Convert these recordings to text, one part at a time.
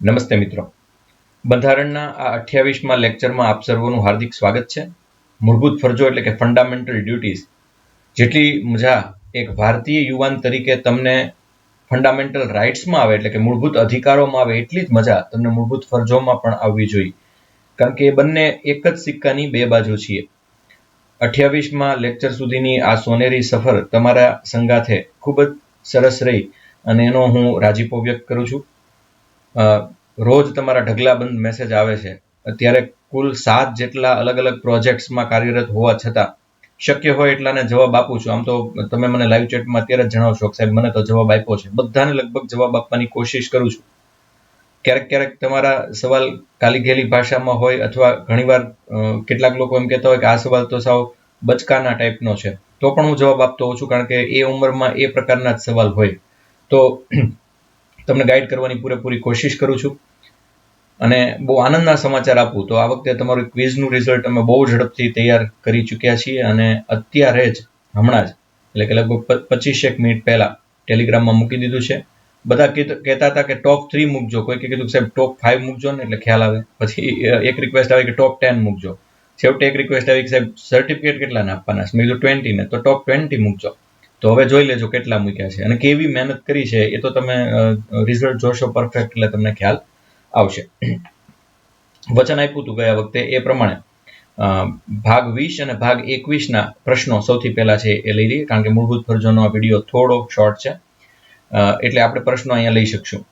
નમસ્તે મિત્રો, બંધારણના આ 28મા લેક્ચરમાં આપ સર્વનું હાર્દિક સ્વાગત છે. મૂળભૂત ફરજો એટલે કે ફંડામેન્ટલ ડ્યુટીઝ. જેટલી મજા એક ભારતીય યુવાન તરીકે તમને ફંડામેન્ટલ રાઇટ્સમાં આવે એટલે કે મૂળભૂત અધિકારોમાં આવે એટલી જ મજા તમને મૂળભૂત ફરજોમાં પણ આવવી જોઈએ, કારણ કે એ બંને એક જ સિક્કાની બે બાજુ છીએ. 28મા લેક્ચર સુધીની આ સોનેરી સફર તમારા સંગાથે ખૂબ જ સરસ રહી અને એનો હું રાજીપો વ્યક્ત કરું છું. રોજ તમારા ઢગલાબંધ મેસેજ આવે છે. અત્યારે કુલ 7 જેટલા અલગ અલગ પ્રોજેક્ટ્સમાં કાર્યરત હોવા છતાં શક્ય હોય એટલાને જવાબ આપું છું. આમ તો તમે મને લાઈવ ચેટમાં અત્યારે જ જણાવશો કે સાહેબ મને તો જવાબ આપ્યો છે. બધાને લગભગ જવાબ આપવાની કોશિશ કરું છું. ક્યારેક ક્યારેક તમારા સવાલ કાલીઘેલી ભાષામાં હોય અથવા ઘણીવાર કેટલાક લોકો એમ કહેતા હોય કે આ સવાલ તો સાવ બચકાના ટાઈપનો છે, તો પણ હું જવાબ આપતો હોઉં છું, કારણ કે એ ઉંમરમાં એ પ્રકારના જ સવાલ હોય. તો તમને ગાઈડ કરવાની પૂરેપૂરી કોશિશ કરું છું અને બહુ આનંદના સમાચાર આપું તો આ વખતે તમારું ક્વિઝનું રિઝલ્ટ અમે બહુ ઝડપથી તૈયાર કરી ચૂક્યા છીએ અને અત્યારે જ હમણાં જ એટલે કે લગભગ 25 મિનિટ પહેલા ટેલિગ્રામમાં મૂકી દીધું છે. બધા કહેતા હતા કે ટોપ 3 મૂકજો, કોઈ કીધું સાહેબ ટોપ 5 મૂકજો ને એટલે ખ્યાલ આવે. પછી એક રિક્વેસ્ટ આવી કે ટોપ 10 મૂકજો. છેવટે એક રિક્વેસ્ટ આવી કે સાહેબ સર્ટિફિકેટ કેટલાને આપવાના છે? મેં કીધું 20 ને, તો ટોપ 20 મૂકજો. તો હવે જોઈ લેજો કેટલા મૂક્યા છે અને કેવી મહેનત કરી છે. એ તો તમે રિઝલ્ટ જોશો પરફેક્ટ એટલે તમને ખ્યાલ આવશે. વચન આપ્યું હતું ગયા વખતે એ પ્રમાણે ભાગ 20 અને ભાગ 21ના પ્રશ્નો સૌથી પહેલા છે એ લઈ લઈએ, કારણ કે મૂળભૂત ફરજોનો આ વિડીયો થોડો શોર્ટ છે એટલે આપણે પ્રશ્નો અહીંયા લઈ શકશું.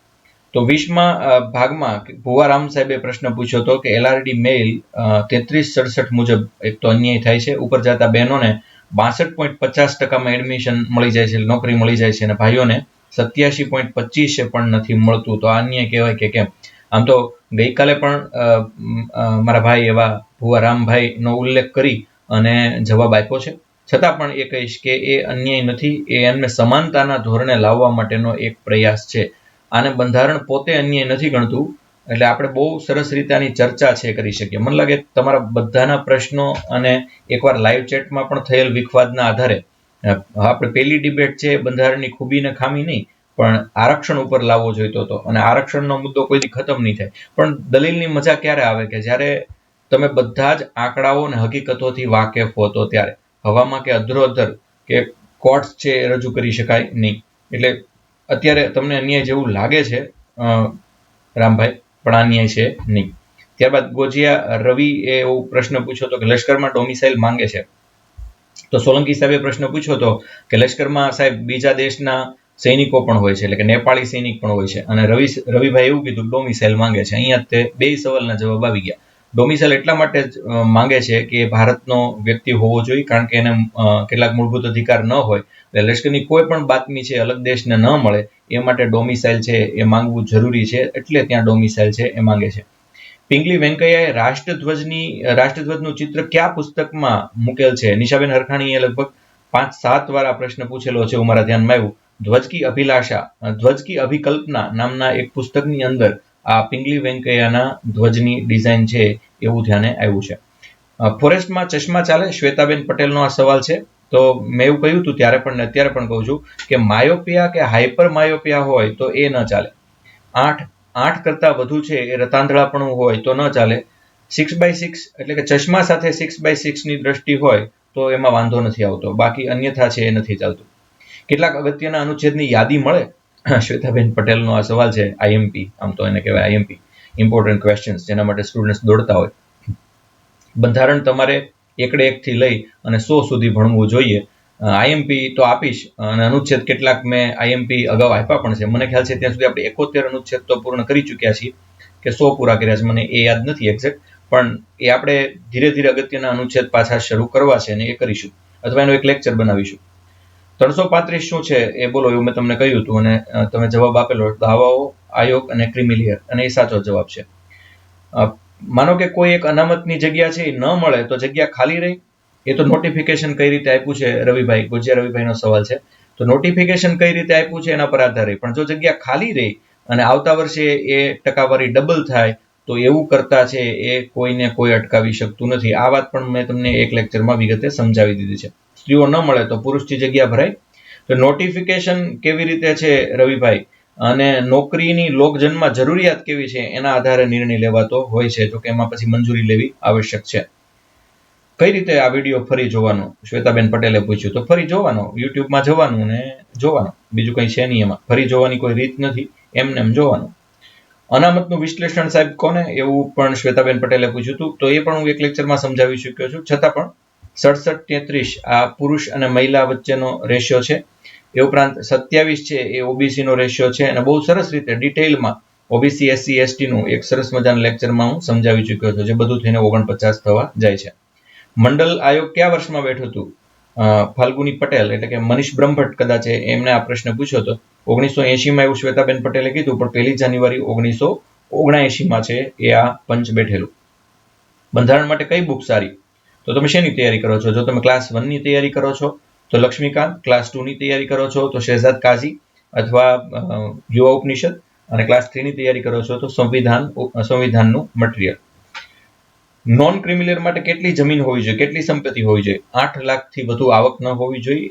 તો 20મા ભાગમાં ભુવારામ સાહેબે પ્રશ્ન પૂછ્યો હતો કે LRD મેઇલ 3367 મુજબ એક તો અન્યાય થાય છે. ઉપર જતા બહેનોને 62.50% એડમિશન મળી જાય છે, નોકરી મળી જાય છે, અને ભાઈઓને 87.25 પણ નથી મળતું. તો આ અન્યાય કહેવાય કે કેમ? આમ તો ગઈકાલે પણ મારા ભાઈ એવા ભુવારામભાઈનો ઉલ્લેખ કરી અને જવાબ આપ્યો છે, છતાં પણ એ કહીશ કે એ અન્યાય નથી, એ એમને સમાનતાના ધોરણે લાવવા માટેનો એક પ્રયાસ છે. આને બંધારણ પોતે અન્યાય નથી ગણતું, એટલે આપણે બહુ સરસ રીતે આની ચર્ચા છે કરી શકીએ. મને લાગે તમારા બધાના પ્રશ્નો અને એકવાર લાઈવ ચેટમાં પણ થયેલ વિખવાદના આધારે આપણે પહેલી ડિબેટ છે બંધારણની ખૂબી ને ખામી નહીં, પણ આરક્ષણ ઉપર લાવવો જોઈતો હતો, અને આરક્ષણનો મુદ્દો કોઈથી ખતમ નહીં થાય. પણ દલીલની મજા ક્યારે આવે કે જ્યારે તમે બધા જ આંકડાઓ અને હકીકતોથી વાકેફ હો, તો ત્યારે હવામાં કે અધ્રોઅધર કે કોર્ટ્સ છે એ રજૂ કરી શકાય નહીં. એટલે અત્યારે તમને અન્યાય જેવું લાગે છે રામભાઈ, પણ અન્યાય છે નહીં. ત્યારબાદ ગોજિયા રવિ એ એવો પ્રશ્ન પૂછ્યો હતો કે લશ્કરમાં ડોમિસાઇલ માંગે છે. તો સોલંકી સાહેબે પ્રશ્ન પૂછ્યો હતો કે લશ્કરમાં સાહેબ બીજા દેશના સૈનિકો પણ હોય છે, એટલે કે નેપાળી સૈનિક પણ હોય છે, અને રવિભાઈ એવું કીધું ડોમિસાઇલ માંગે છે. અહીંયા તે બે સવાલના જવાબ આવી ગયા. ડોમિસાઇલ એટલા માટે જ માંગે છે કે ભારતનો વ્યક્તિ હોવો જોઈએ, કારણ કે એને કેટલાક મૂળભૂત અધિકાર ન હોય, એટલે લશ્કરની કોઈ પણ બાતમી છે અલગ દેશને ન મળે એ માટે ડોમિસાઇલ છે એ માંગવું જરૂરી છે, એટલે ત્યાં ડોમિસાઇલ છે એ માંગે છે. પિંગલી વેંકૈયાએ રાષ્ટ્રધ્વજનું ચિત્ર કયા પુસ્તકમાં મૂકેલ છે? નિશાબેન હરખાણીએ લગભગ 5-7 વાર આ પ્રશ્ન પૂછેલો છે, એવું મારા ધ્યાનમાં આવ્યું. ધ્વજ કી અભિકલ્પના નામના એક પુસ્તકની અંદર આ પિંગલી વેંકૈયાના ધ્વજની ડિઝાઇન છે એવું ધ્યાને આવ્યું છે. ફોરેસ્ટમાં ચશ્મા ચાલે? શ્વેતાબેન પટેલનો આ સવાલ છે. તો મેં એવું કહ્યું હતું ત્યારે પણ અત્યારે પણ કહું છું કે માયોપિયા કે હાઇપર માયોપિયા હોય તો એ ન ચાલે. 8 કરતાં વધુ છે એ રતાંધળાપણું હોય તો ન ચાલે. 6x6 એટલે કે ચશ્મા સાથે 6x6ની દ્રષ્ટિ હોય તો એમાં વાંધો નથી આવતો, બાકી અન્યથા છે એ નથી ચાલતું. કેટલાક અગત્યના અનુચ્છેદની યાદી મળે? શ્વેતાબેન પટેલનો આ સવાલ છે. IMP, આમ તો એને કહેવાય IMP, ઇમ્પોર્ટન્ટ ક્વેશ્ચન્સ, જેના માટે સ્ટુડન્ટ્સ દોડતા હોય. બંધારણ તમારે એકડે એકથી લઈ અને 100 સુધી ભણવું જોઈએ. IMP તો આપીશ, અને અનુચ્છેદ કેટલાક મેં IMP અગાઉ આપ્યા પણ છે. મને ખ્યાલ છે ત્યાં સુધી આપણે 71 અનુચ્છેદ તો પૂર્ણ કરી ચૂક્યા છીએ કે 100 પૂરા કર્યા છે, મને એ યાદ નથી એક્ઝેક્ટ, પણ એ આપણે ધીરે ધીરે અગત્યના અનુચ્છેદ પાછા શરૂ કરવા છે અને એ કરીશું, અથવા એનો એક લેક્ચર બનાવીશું. 335 શું છે એ બોલો, એવું મેં તમને કહ્યું હતું અને તમે જવાબ આપેલો દાવાઓ, આયોગ અને ક્રિમિલિયર, અને એ સાચો જવાબ છે. માનો કે કોઈ એક અનામતની જગ્યા છે એ ન મળે તો જગ્યા ખાલી રહી, એ તો નોટિફિકેશન કઈ રીતે આપ્યું છે રવિભાઈ, ગોજિયા રવિભાઈનો સવાલ છે. તો નોટિફિકેશન કઈ રીતે આપ્યું છે એના પર આધાર રહી, પણ જો જગ્યા ખાલી રહી અને આવતા વર્ષે એ ટકાવારી ડબલ થાય તો એવું કરતા છે એ કોઈને કોઈ અટકાવી શકતું નથી. આ વાત પણ મેં તમને એક લેક્ચરમાં વિગતે સમજાવી દીધી છે. સ્ત્રીઓ ન મળે તો પુરુષની જગ્યા ભરાય. તો નોટિફિકેશન કેવી રીતે છે રવિભાઈ? અને નોકરીની લોકજનમાં જરૂરિયાત કેવી છે એના આધારે નિર્ણય લેવાતો હોય છે, તો કે એમાં પછી મંજૂરી લેવી આવશ્યક છે. કઈ રીતે આ વિડીયો ફરી જોવાનો, શ્વેતાબેન પટેલે પૂછ્યું. તો ફરી જોવાનો, યુટ્યુબમાં જવાનું ને જોવાનું, બીજું કંઈ છે નહીં એમાં. ફરી જોવાની કોઈ રીત નથી, એમને એમ જોવાનું. અનામતનું વિશ્લેષણ સાહેબ કોને, એવું પણ શ્વેતાબેન પટેલે પૂછ્યું હતું. તો એ પણ હું એક લેક્ચરમાં સમજાવી ચૂક્યો છું. છતાં પણ 67-33 આ પુરુષ અને મહિલા વચ્ચેનો રેશિયો છે. એ ઉપરાંત 27 છે એ ઓબીસી નો રેશિયો છે, અને બહુ સરસ રીતે ડિટેલમાં ઓબીસી એસસી એસટી નું એક સરસ મજાના લેક્ચરમાં હું સમજાવી ચૂક્યો છું, જે બધું થઈને 49 થવા જાય છે. મંડળ આયોગ કયા વર્ષમાં બેઠું હતું? ફાલ્ગુની પટેલ એટલે કે મનીષ બ્રહ્મભટ્ટ કદાચ એમને આ પ્રશ્ન પૂછ્યો હતો. 1980માં એવું શ્વેતાબેન પટેલે કીધું, પણ 1 જાન્યુઆરી 1979માં છે એ આ પંચ બેઠેલું. બંધારણ માટે કઈ બુક સારી? તો તમે શેની તૈયારી કરો છો? જો તમે ક્લાસ 1ની તૈયારી કરો છો તો લક્ષ્મીકાંત, ક્લાસ 2ની તૈયારી કરો છો તો શહેજાદ કાઝી અથવા યુવા ઉપનિષદ, અને ક્લાસ 3ની તૈયારી કરો છો તો સંવિધાનનું મટીરિયલ. નોન ક્રિમિનલ માટે કેટલી જમીન હોવી જોઈએ, કેટલી સંપત્તિ હોવી જોઈએ? 8 લાખથી વધુ આવક ન હોવી જોઈએ,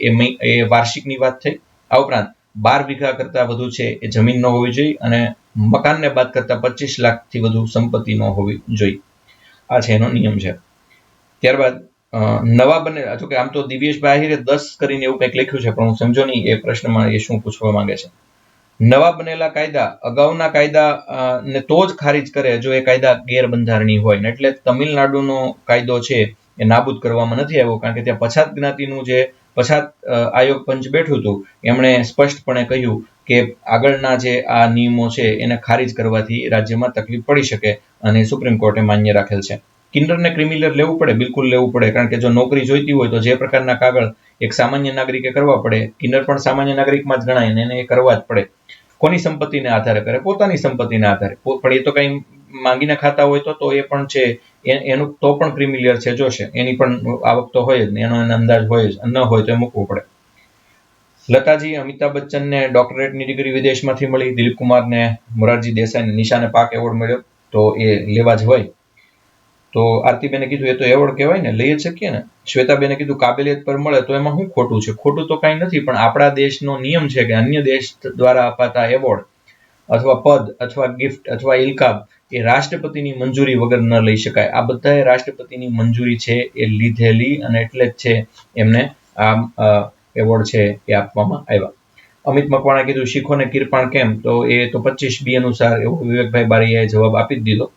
એ વાર્ષિકની વાત થઈ. આ ઉપરાંત 12 વીઘા કરતા વધુ છે એ જમીન ન હોવી જોઈએ, અને મકાનને બાદ કરતા 25 લાખથી વધુ સંપત્તિ ન હોવી જોઈએ. આ છે એનો નિયમ છે. ત્યારબાદ નવા બનેલા, જો કે આમ તો દિવ્યેશભાઈ આહિરે 10 કરીને એવું કંઈક લખ્યું છે, પણ હું સમજો નહીં એ પ્રશ્નમાં એ શું પૂછવા માંગે છે. નવા બનેલા કાયદા અગાઉના કાયદા ને તો જ ખારીજ કરે જો એ કાયદા ગેરબંધારણીય હોય. એટલે તમિલનાડુનો કાયદો છે એ નાબૂદ કરવામાં નથી આવ્યો, કારણ કે ત્યાં પછાત જ્ઞાતિનું જે પછાત આયોગ પંચ બેઠું હતું, એમણે સ્પષ્ટપણે કહ્યું કે આગળના જે આ નિયમો છે એને ખારીજ કરવાથી રાજ્યમાં તકલીફ પડી શકે, અને સુપ્રીમ કોર્ટે માન્ય રાખેલ છે. કિન્ડરને ક્રિમિનલ લેવું પડે, બિલકુલ લેવું પડે, કારણ કે જો નોકરી જોઈતી હોય તો જે પ્રકારના કાગળ એક સામાન્ય નાગરિકે કરવા પડે, કિન્ડર પણ સામાન્ય નાગરિકમાં જ ગણાય, અને એને એ કરવા જ પડે. કોની સંપત્તિને આધારે કરે? પોતાની સંપત્તિને આધારે. પણ એ તો કંઈ માંગીને ખાતા હોય તો એ પણ છે, એનું તો પણ ક્રિમિલિયર છે જોશે, એની પણ આવક તો હોય જ ને, એનો અંદાજ હોય જ, ન હોય તો એ મૂકવું પડે. લતાજી અમિતાભ બચ્ચનને ડોક્ટરેટની ડિગ્રી વિદેશમાંથી મળી, દિલીપ કુમારને મોરારજી દેસાઈને નિશાને પાક એવોર્ડ મળ્યો, તો એ લેવા જ હોય. તો આરતીબેને કીધું એ તો એવોર્ડ કહેવાય ને, લઈ જ શકીએ ને. શ્વેતાબેને કીધું કાબેલિયત પર મળે તો એમાં શું ખોટું છે? ખોટું તો કાંઈ નથી, પણ આપણા દેશનો નિયમ છે કે અન્ય દેશ દ્વારા અપાતા એવોર્ડ અથવા પદ અથવા ગિફ્ટ અથવા ઇલકાબ એ રાષ્ટ્રપતિની મંજૂરી વગર ન લઈ શકાય. આ બધાએ રાષ્ટ્રપતિની મંજૂરી છે એ લીધેલી, અને એટલે જ છે એમને આ એવોર્ડ છે એ આપવામાં આવ્યા. અમિત મકવાણા કીધું શીખોને કિરપાણ કેમ? તો એ તો 25B અનુસાર એવો વિવેકભાઈ બારીયાએ જવાબ આપી જ દીધો.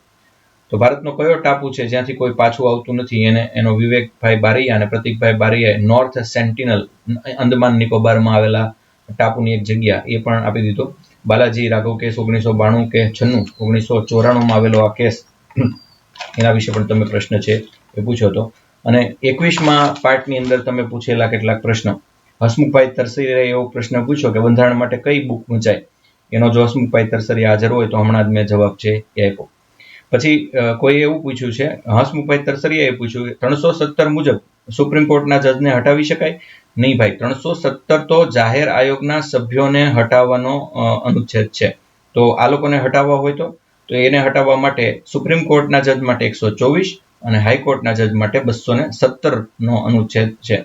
તો ભારતનો કયો ટાપુ છે જ્યાંથી કોઈ પાછું આવતું નથી? એનો વિવેકભાઈ બારૈયા અને પ્રતિકભાઈ બારૈયાએ નોર્થ સેન્ટિનલ, અંદમાન નિકોબારમાં આવેલા ટાપુની એક જગ્યા, એ પણ આપી દીધો. બાલાજી રાઘવ કેસ 1992 કે 96, 1994માં આવેલો આ કેસ, એના વિશે પણ તમે પ્રશ્ન છે એ પૂછ્યો હતો. અને 21મા પાર્ટની અંદર તમે પૂછેલા કેટલાક પ્રશ્નો. હસમુખભાઈ તરસરીયાએ એવો પ્રશ્ન પૂછ્યો કે બંધારણ માટે કઈ બુક વંચાય? એનો જો હસમુખભાઈ તરસરીયા હાજર હોય તો હમણાં જ મેં જવાબ છે એ આપ્યો. પછી કોઈ એવું પૂછ્યું છે, હસમુખભાઈ તરસરીયાએ પૂછ્યું 317 મુજબ સુપ્રીમ કોર્ટના જજને હટાવી શકાય? નહીં ભાઈ, 317 તો જાહેર આયોગના સભ્યોને હટાવવાનો અનુચ્છેદ છે. તો આ લોકોને હટાવવા હોય તો એને હટાવવા માટે સુપ્રીમ કોર્ટના જજ માટે 124 અને હાઈકોર્ટના જજ માટે 217નો અનુચ્છેદ છે.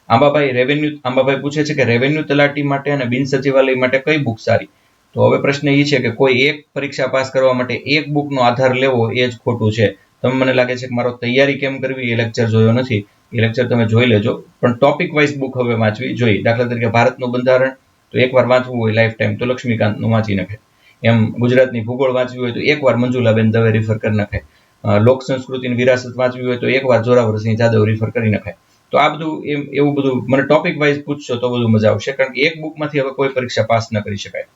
આંબાભાઈ પૂછે છે કે રેવન્યુ તલાટી માટે અને બિન સચિવાલય માટે કઈ બુક સારી? તો હવે પ્રશ્ન એ છે કે કોઈ એક પરીક્ષા પાસ કરવા માટે એક બુકનો આધાર લેવો એ જ ખોટું છે. તમે મને લાગે છે કે મારો તૈયારી કેમ કરવી એ લેક્ચર જોયો નથી, એ લેક્ચર તમે જોઈ લેજો. પણ ટોપિક વાઇઝ બુક હવે વાંચવી જોઈએ. દાખલા તરીકે ભારતનું બંધારણ તો એકવાર વાંચવું હોય લાઈફ ટાઈમ તો લક્ષ્મીકાંતનું વાંચી નખાય. એમ ગુજરાતની ભૂગોળ વાંચવી હોય તો એકવાર મંજુલાબેન દવે રિફર કરી નખાય. લોક સંસ્કૃતિની વિરાસત વાંચવી હોય તો એકવાર જોરાવરસિંહ જાદવ રિફર કરી નખાય. તો આ બધું એવું બધું મને ટોપિક વાઇઝ પૂછશો તો બધું મજા આવશે, કારણ કે એક બુકમાંથી હવે કોઈ પરીક્ષા પાસ ન કરી શકાય.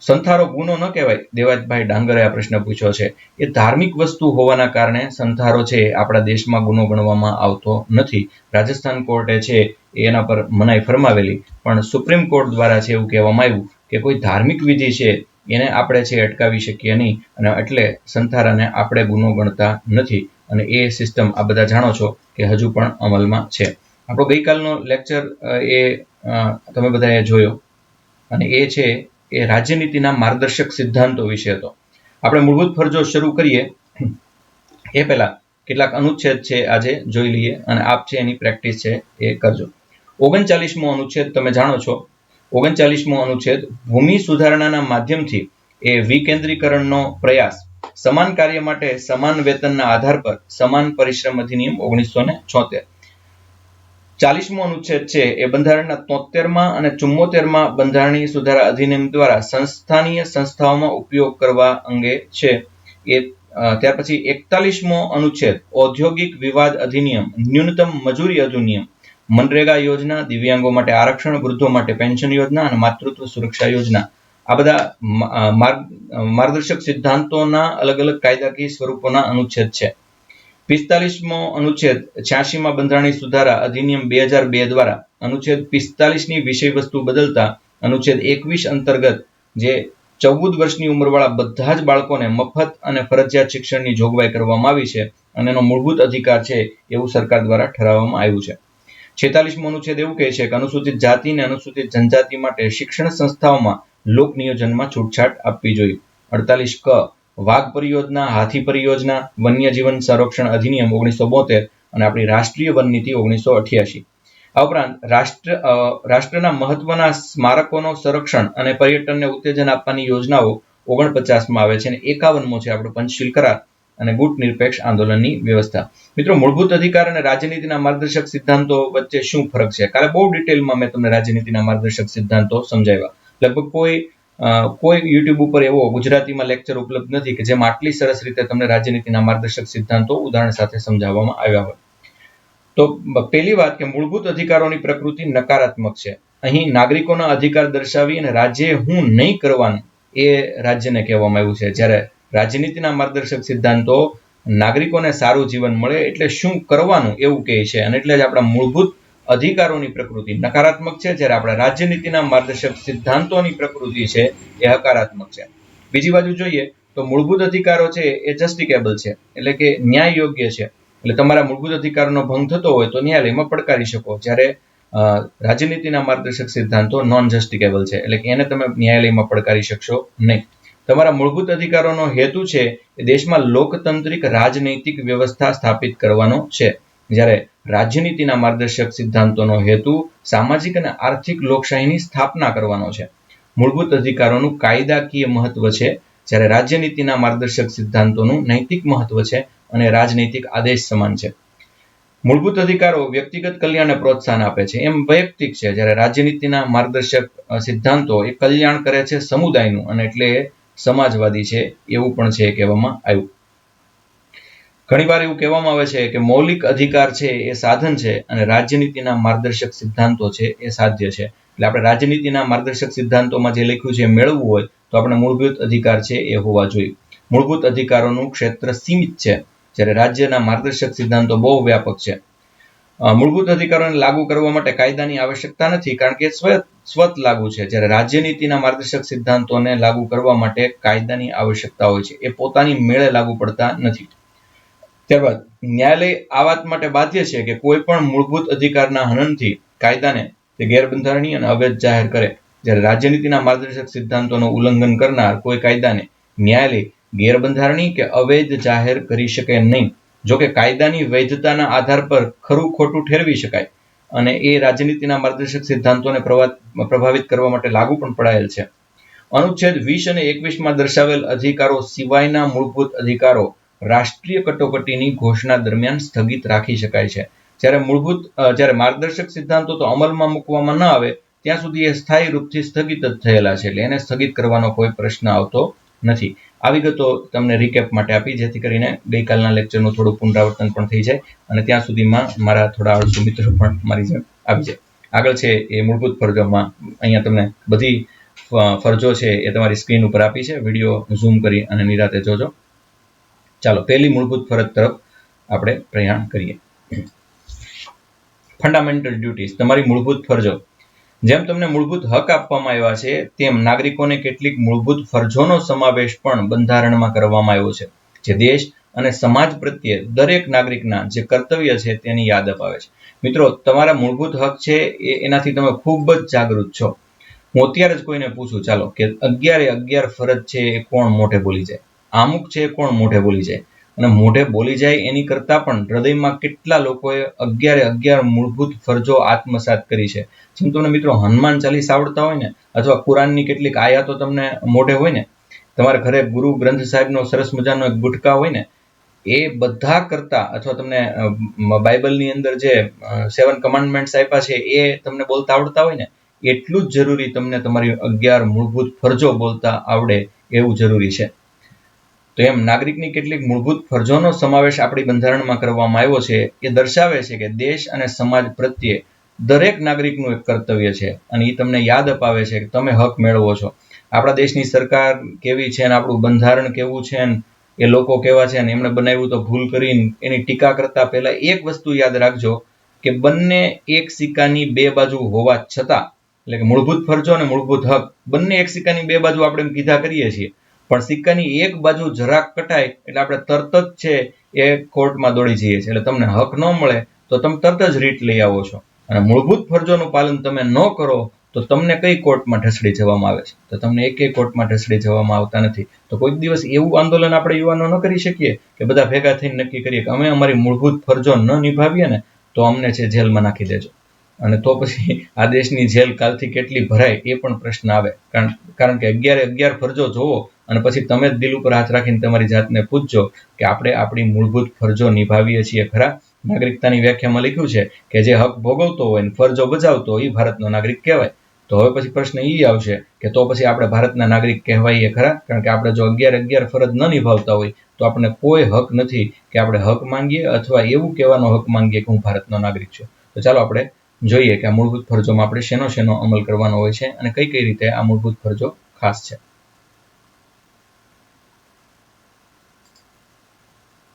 સંથારો ગુનો ન કહેવાય? દેવાજભાઈ ડાંગરે આ પ્રશ્ન પૂછ્યો છે. એ ધાર્મિક વસ્તુ હોવાના કારણે સંથારો છે આપણા દેશમાં ગુનો ગણવામાં આવતો નથી. રાજસ્થાન કોર્ટે છે એના પર મનાઈ ફરમાવેલી, પણ સુપ્રીમ કોર્ટ દ્વારા છે એવું કહેવામાં આવ્યું કે કોઈ ધાર્મિક વિધિ છે એને આપણે છે અટકાવી શકીએ નહીં, અને એટલે સંથારાને આપણે ગુનો ગણતા નથી. અને એ સિસ્ટમ આ બધા જાણો છો કે હજુ પણ અમલમાં છે. આપણો ગઈકાલનો લેક્ચર એ તમે બધાએ જોયો, અને એ છે એ રાજ્યનીતિના માર્ગદર્શક સિદ્ધાંતો વિશે હતો. આપણે મૂળભૂત ફરજો શરૂ કરીએ એ પહેલા કેટલાક અનુચ્છેદ છે આજે જોઈ લઈએ, અને આપ છે એની પ્રેક્ટિસ છે એ કરજો. 39મો અનુચ્છેદ તમે જાણો છો 39મો અનુચ્છેદ ભૂમિ સુધારણાના માધ્યમથી એ વિકેન્દ્રીકરણનો પ્રયાસ, સમાન કાર્ય માટે સમાન વેતનના આધાર પર સમાન પરિશ્રમ અધિનિયમ 1976. 40મો અનુચ્છેદ છે એ બંધારણના 73માં અને 74માં બંધારણીય સુધારા અધિનિયમ દ્વારા સંસ્થાનીય સંસ્થાઓમાં ઉપયોગ કરવા અંગે છે. એ ત્યાર પછી 41મો અનુચ્છેદ ઔદ્યોગિક વિવાદ અધિનિયમ, ન્યૂનતમ મજૂરી અધિનિયમ, મનરેગા યોજના, દિવ્યાંગો માટે આરક્ષણ, વૃદ્ધો માટે પેન્શન યોજના અને માતૃત્વ સુરક્ષા યોજના, આ બધા માર્ગદર્શક સિદ્ધાંતોના અલગ અલગ કાયદાકીય સ્વરૂપોના અનુચ્છેદ છે. 45મો અનુચ્છેદ 86માં બંધારણીય સુધારા અધિનિયમ 2002 દ્વારા અનુચ્છેદ 45ની વિષય વસ્તુ બદલતા અનુચ્છેદ 21 અંતર્ગત જે 14 વર્ષની ઉંમરવાળા બધા જ બાળકોને મફત અને ફરજિયાત શિક્ષણની જોગવાઈ કરવામાં આવી છે અને એનો મૂળભૂત અધિકાર છે એવું સરકાર દ્વારા ઠરાવવામાં આવ્યું છે. 46મો અનુચ્છેદ એવું કહે છે કે અનુસૂચિત જાતિ અને અનુસૂચિત જનજાતિ માટે શિક્ષણ સંસ્થાઓમાં લોક નિયોજનમાં છૂટછાટ આપવી જોઈએ. 48 ક વાઘ પરિયોજના, હાથી પરિયોજના, વન્યજીવન સંરક્ષણ અધિનિયમ 1972 અને આપણી રાષ્ટ્રીય વન નીતિ 1988. આ ઉપરાંત રાષ્ટ્રના મહત્વના સ્મારકોનો સંરક્ષણ અને પર્યટનને ઉત્તેજન આપવાની યોજનાઓ 49માં આવે છે અને 51મો છે આપણો પંચશીલ કરાર અને ગુટ નિરપેક્ષ આંદોલનની વ્યવસ્થા. મિત્રો, મૂળભૂત અધિકાર અને રાજનીતિના માર્ગદર્શક સિદ્ધાંતો વચ્ચે શું ફરક છે? કાલે બહુ ડિટેલમાં મેં તમને રાજનીતિના માર્ગદર્શક સિદ્ધાંતો સમજાવ્યા. લગભગ કોઈ યુટ્યુબ ઉપર એવો ગુજરાતીમાં લેક્ચર ઉપલબ્ધ નથી કે જેમાં આટલી સરસ રીતે તમને રાજનીતિના માર્ગદર્શક સિદ્ધાંતો ઉદાહરણ સાથે સમજાવવામાં આવ્યા હોય. તો પહેલી વાત કે મૂળભૂત અધિકારોની પ્રકૃતિ નકારાત્મક છે. અહીં નાગરિકોના અધિકાર દર્શાવી અને રાજ્યે હું નહીં કરવાનું એ રાજ્યને કહેવામાં આવ્યું છે. જ્યારે રાજનીતિના માર્ગદર્શક સિદ્ધાંતો નાગરિકોને સારું જીવન મળે એટલે શું કરવાનું એવું કહે છે અને એટલે જ આપણા મૂળભૂત અધિકારોની પ્રકૃતિ નકારાત્મક છે, જ્યારે આપણા રાજ્યનીતિના માર્ગદર્શક સિદ્ધાંતોની પ્રકૃતિ છે એ હકારાત્મક છે. બીજી બાજુ જોઈએ તો મૂળભૂત અધિકારો છે એ જસ્ટિકેબલ છે, એટલે કે ન્યાય યોગ્ય છે. એટલે તમારા મૂળભૂત અધિકારોનો ભંગ થતો હોય તો ન્યાયાલયમાં પડકારી શકો, જ્યારે રાજનીતિના માર્ગદર્શક સિદ્ધાંતો નોન જસ્ટિકેબલ છે, એટલે કે એને તમે ન્યાયાલયમાં પડકારી શકશો નહીં. તમારા મૂળભૂત અધિકારોનો હેતુ છે એ દેશમાં લોકતાંત્રિક રાજનૈતિક વ્યવસ્થા સ્થાપિત કરવાનો છે, જ્યારે રાજનીતિના માર્ગદર્શક સિદ્ધાંતોનો હેતુ સામાજિક અને આર્થિક લોકશાહીની સ્થાપના કરવાનો છે. મૂળભૂત અધિકારોનું કાયદાકીય મહત્વ છે, જ્યારે રાજ્યનીતિના માર્ગદર્શક સિદ્ધાંતોનું નૈતિક મહત્વ છે અને રાજનૈતિક આદેશ સમાન છે. મૂળભૂત અધિકારો વ્યક્તિગત કલ્યાણને પ્રોત્સાહન આપે છે એમ વૈયક્તિક છે, જ્યારે રાજ્યનીતિના માર્ગદર્શક સિદ્ધાંતો એ કલ્યાણ કરે છે સમુદાયનું અને એટલે સમાજવાદી છે એવું પણ છે કહેવામાં આવ્યું. ઘણીવાર એવું કહેવામાં આવે છે કે મૌલિક અધિકાર છે એ સાધન છે અને રાજ્યનીતિના માર્ગદર્શક સિદ્ધાંતો છે એ સાધ્ય છે. એટલે આપણે રાજ્યનીતિના માર્ગદર્શક સિદ્ધાંતોમાં જે લખ્યું છે એ મેળવવું હોય તો આપણે મૂળભૂત અધિકાર છે એ હોવા જોઈએ. મૂળભૂત અધિકારોનું ક્ષેત્ર સીમિત છે, જ્યારે રાજ્યના માર્ગદર્શક સિદ્ધાંતો બહુ વ્યાપક છે. મૂળભૂત અધિકારોને લાગુ કરવા માટે કાયદાની આવશ્યકતા નથી, કારણ કે સ્વત લાગુ છે, જ્યારે રાજ્યનીતિના માર્ગદર્શક સિદ્ધાંતોને લાગુ કરવા માટે કાયદાની આવશ્યકતા હોય છે, એ પોતાની મેળે લાગુ પડતા નથી. ત્યારબાદ ન્યાયાલય આ વાત માટે બાધ્ય છે કે કોઈ પણ મૂળભૂત અધિકારના હનનથી કાયદાને તે ગેરબંધારણીય અને અવૈધ જાહેર કરે, જ્યારે રાજ્યનીતિના માર્ગદર્શક સિદ્ધાંતોનું ઉલ્લંઘન કરનાર કોઈ કાયદાને ન્યાયાલય ગેરબંધારણીય કે અવૈધ જાહેર કરી શકે નહીં. જોકે કાયદાની વૈધતાના આધાર પર ખરું ખોટું ઠેરવી શકાય અને એ રાજનીતિના માર્ગદર્શક સિદ્ધાંતોને પ્રભાવિત કરવા માટે લાગુ પણ પડાયેલ છે. અનુચ્છેદ 20 અને 21માં દર્શાવેલ અધિકારો સિવાયના મૂળભૂત અધિકારો રાષ્ટ્રીય કટોકટીની ઘોષણા દરમિયાન સ્થગિત રાખી શકાય છે. જ્યારે માર્ગદર્શક સિદ્ધાંતો તો અમલમાં મૂકવામાં ન આવે ત્યાં સુધી એ સ્થાયી રૂપથી સ્થગિત જ થયેલા છે, એટલે એને સ્થગિત કરવાનો કોઈ પ્રશ્ન આવતો નથી. આ વિગતો તમને રિકેપ માટે આપી, જેથી કરીને ગઈકાલના લેક્ચરનું થોડું પુનરાવર્તન પણ થઈ જાય અને ત્યાં સુધીમાં મારા થોડા આળસુ મિત્રો પણ મારી જેમ આવી જાય. આગળ છે એ મૂળભૂત ફરજોમાં અહીંયા તમને બધી ફરજો છે એ તમારી સ્ક્રીન ઉપર આપી છે, વિડીયો ઝૂમ કરી અને નિરાતે જોજો. ચાલો પહેલી મૂળભૂત ફરજ તરફ આપણે પ્રયાણ કરીએ. ફંડામેન્ટલ ડ્યુટીઝ, તમારી મૂળભૂત ફરજો. જેમ તમને મૂળભૂત હક આપવામાં આવ્યા છે તેમ નાગરિકોને કેટલીક મૂળભૂત ફરજોનો સમાવેશ પણ બંધારણમાં કરવામાં આવ્યો છે, જે દેશ અને સમાજ પ્રત્યે દરેક નાગરિકના જે કર્તવ્ય છે તેની યાદ અપાવે છે. મિત્રો, તમારા મૂળભૂત હક છે એનાથી તમે ખૂબ જ જાગૃત છો. હું અત્યારે જ કોઈને પૂછું, ચાલો કે 11 ફરજ છે એ કોણ મોઢે બોલી જાય, અમુક છે કોણ મોઢે બોલી જાય, અને મોઢે બોલી જાય એની કરતાં પણ હૃદયમાં કેટલા લોકોએ 11 મૂળભૂત ફરજો આત્મસાત કરી છે. જેમ તમને મિત્રો હનુમાન ચાલીસ આવડતા હોય ને, અથવા કુરાનની કેટલીક આયાતો તમને મોઢે હોય ને, તમારા ઘરે ગુરુ ગ્રંથ સાહેબનો સરસ મજાનો એક ગુટકા હોય ને, એ બધા કરતા, અથવા તમને બાઇબલની અંદર જે 7 કમાન્ડમેન્ટ્સ આપ્યા છે એ તમને બોલતા આવડતા હોય ને, એટલું જ જરૂરી તમને તમારી 11 મૂળભૂત ફરજો બોલતા આવડે એવું જરૂરી છે. તો એમ નાગરિકની કેટલીક મૂળભૂત ફરજોનો સમાવેશ આપણી બંધારણમાં કરવામાં આવ્યો છે. એ દર્શાવે છે કે દેશ અને સમાજ પ્રત્યે દરેક નાગરિકનું એક કર્તવ્ય છે, અને એ તમને યાદ અપાવે છે કે તમે હક મેળવો છો. આપણા દેશની સરકાર કેવી છે, અને આપણું બંધારણ કેવું છે, ને એ લોકો કેવા છે, ને એમણે બનાવ્યું તો ભૂલ કરીને એની ટીકા કરતા પહેલા એક વસ્તુ યાદ રાખજો કે બંને એક સિક્કાની બે બાજુ હોવા છતાં, એટલે કે મૂળભૂત ફરજો અને મૂળભૂત હક બંને એક સિક્કાની બે બાજુ આપણે કીધા કરીએ છીએ, પણ સિક્કાની એક બાજુ જરાક કટાય એટલે આપણે તરત જ છે એ કોર્ટમાં દોડી જઈએ છીએ. એટલે તમને હક ન મળે તો તમે તરત જ રીટ લઈ આવો છો, અને મૂળભૂત ફરજોનું પાલન તમે ન કરો તો તમને કઈ કોર્ટમાં ઢસડી જવામાં આવે છે? તો તમને એકેય કોર્ટમાં ઢસડી જવામાં આવતા નથી. તો કોઈક દિવસ એવું આંદોલન આપણે યુવાનો ન કરી શકીએ કે બધા ભેગા થઈને નક્કી કરીએ કે અમે અમારી મૂળભૂત ફરજો ન નિભાવીએ ને તો અમને છે જેલમાં નાખી દેજો. અને તો પછી આ દેશની જેલ કાલથી કેટલી ભરાય એ પણ પ્રશ્ન આવે. કારણ કે 11 ફરજો જોવો અને પછી તમે જ દિલ ઉપર હાથ રાખીને તમારી જાતને પૂછજો કે આપણે આપણી મૂળભૂત ફરજો નિભાવીએ છીએ ખરા? નાગરિકતાની વ્યાખ્યામાં લખ્યું છે કે જે હક ભોગવતો હોય ને ફરજો બજાવતો હોય એ ભારતનો નાગરિક કહેવાય. તો હવે પછી પ્રશ્ન એ આવશે કે તો પછી આપણે ભારતના નાગરિક કહેવાઈએ ખરા? કારણ કે આપણે જો 11 ફરજ ન નિભાવતા હોય તો આપણને કોઈ હક નથી કે આપણે હક માંગીએ અથવા એવું કહેવાનો હક માંગીએ કે હું ભારતનો નાગરિક છું. તો ચાલો આપણે જોઈએ કે આ મૂળભૂત ફરજોમાં આપણે શેનો અમલ કરવાનો હોય છે અને કઈ રીતે આ મૂળભૂત ફરજો ખાસ છે.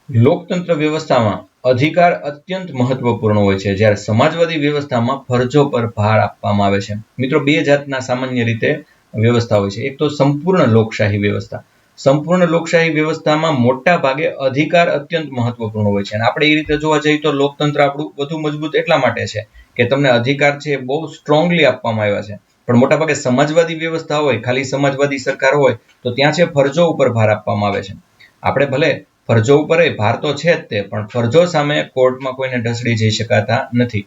લોકતંત્ર વ્યવસ્થામાં અધિકાર અત્યંત મહત્વપૂર્ણ હોય છે, જ્યારે સમાજવાદી વ્યવસ્થામાં ફરજો પર ભાર આપવામાં આવે છે. મિત્રો, બે જાતના સામાન્ય રીતે વ્યવસ્થા હોય છે. એક તો સંપૂર્ણ લોકશાહી વ્યવસ્થા. સંપૂર્ણ લોકશાહી વ્યવસ્થામાં મોટા ભાગે અધિકાર અત્યંત મહત્વપૂર્ણ હોય છે, અને આપણે એ રીતે જોવા જઈએ તો લોકતંત્ર આપણું વધુ મજબૂત એટલા માટે છે કે તમને અધિકાર છે બહુ સ્ટ્રોંગલી આપવામાં આવ્યા છે. પણ મોટાભાગે સમાજવાદી વ્યવસ્થા હોય, ખાલી સમાજવાદી સરકાર હોય, તો ત્યાં છે ફરજો ઉપર ભાર આપવામાં આવે છે. આપણે ભલે ફરજો ઉપર ભાર તો છે જ તે, પણ ફરજો સામે કોર્ટમાં કોઈને ઢસડી જઈ શકાતા નથી.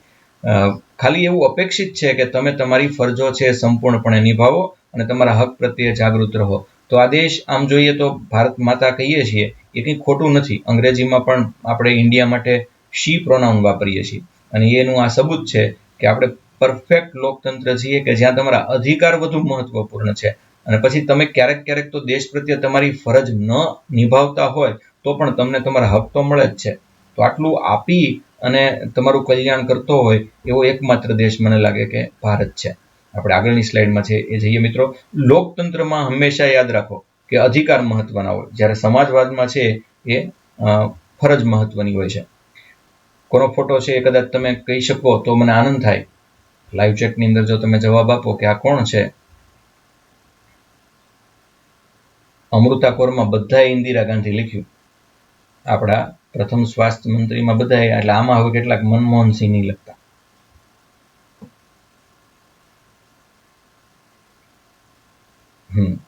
ખાલી એવું અપેક્ષિત છે કે તમે તમારી ફરજો છે સંપૂર્ણપણે નિભાવો અને તમારા હક પ્રત્યે જાગૃત રહો. તો આ દેશ આમ જોઈએ તો ભારત માતા કહીએ છીએ એ કંઈ ખોટું નથી. અંગ્રેજીમાં પણ આપણે ઇન્ડિયા માટે શી પ્રોનાઉન વાપરીએ છીએ, અને એનું આ સબૂત છે કે આપણે પરફેક્ટ લોકતંત્ર છીએ કે જ્યાં તમારા અધિકાર વધુ મહત્વપૂર્ણ છે. અને પછી તમે ક્યારેક તો દેશ પ્રત્યે તમારી ફરજ ન નિભાવતા હોય તો પણ તમને તમારા હક તો મળે જ છે. તો આટલું આપી અને તમારું કલ્યાણ કરતો હોય એવો એકમાત્ર દેશ મને લાગે કે ભારત છે. આપણે આગળની સ્લાઇડમાં છે એ જઈએ મિત્રો. લોકતંત્રમાં હંમેશા યાદ રાખો કે અધિકાર મહત્વના હોય, જ્યારે સમાજવાદમાં છે એ ફરજ મહત્વની હોય છે. કોનો ફોટો છે એ કદાચ તમે કહી શકો તો મને આનંદ થાય. લાઈવ ચેટની અંદર જો તમે જવાબ આપો કે આ કોણ છે. અમૃતા કોરમાં બધાએ ઇન્દિરા ગાંધી લખ્યું, આપણા પ્રથમ સ્વાસ્થ્ય મંત્રીમાં બધાએ, એટલે આમાં હવે કેટલાક મનમોહનસિંહ નહીં લખતા.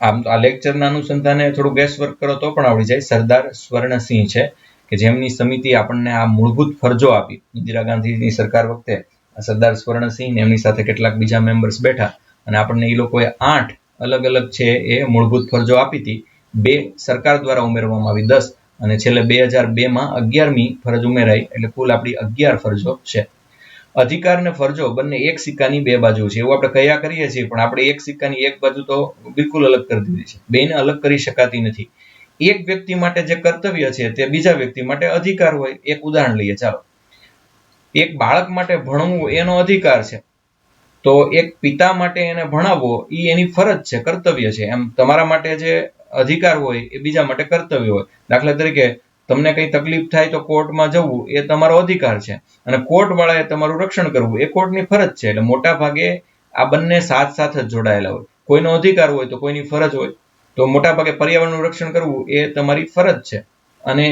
આમ તો આ લેક્ચરના અનુસંધાને થોડું ગેસ વર્ક કરો તો પણ આવડી જાય. સરદાર સ્વર્ણસિંહ છે કે જેમની સમિતિ આપણને આ મૂળભૂત ફરજો આપી ઇન્દિરા ગાંધીની સરકાર વખતે. સરદાર સ્વર્ણસિંહ ને એમની સાથે કેટલાક બીજા મેમ્બર્સ બેઠા અને આપણને એ લોકોએ 8 અલગ છે એ મૂળભૂત ફરજો આપી હતી. 2 સરકાર દ્વારા ઉમેરવામાં આવી 10, અને છેલ્લે 2002માં 11મી ફરજ ઉમેરાઈ, એટલે કુલ આપણી 11 ફરજો છે. અધિકાર અને ફરજો બંને એક સિક્કાની બે બાજુ છે એવું આપણે કયા કરીએ છીએ, પણ આપણે એક સિક્કાની એક બાજુ તો બિલકુલ અલગ કરી દીધી છે. બેને અલગ કરી શકાતી નથી. એક વ્યક્તિ માટે જે કર્તવ્ય છે તે બીજા વ્યક્તિ માટે અધિકાર હોય. એક ઉદાહરણ લઈએ ચાલો. એક બાળક માટે ભણવું એનો અધિકાર છે, તો એક પિતા માટે એને ભણાવવો એ એની ફરજ છે, કર્તવ્ય છે. એમ તમારા માટે જે અધિકાર હોય એ બીજા માટે કર્તવ્ય હોય. દાખલા તરીકે તમને કંઈ તકલીફ થાય તો કોર્ટમાં જવું એ તમારો અધિકાર છે, અને કોર્ટવાળાએ તમારું રક્ષણ કરવું એ કોર્ટની ફરજ છે. એટલે મોટા ભાગે આ બંને સાથ જ જોડાયેલા હોય. કોઈનો અધિકાર હોય તો કોઈની ફરજ હોય. તો મોટા ભાગે પર્યાવરણનું રક્ષણ કરવું એ તમારી ફરજ છે, અને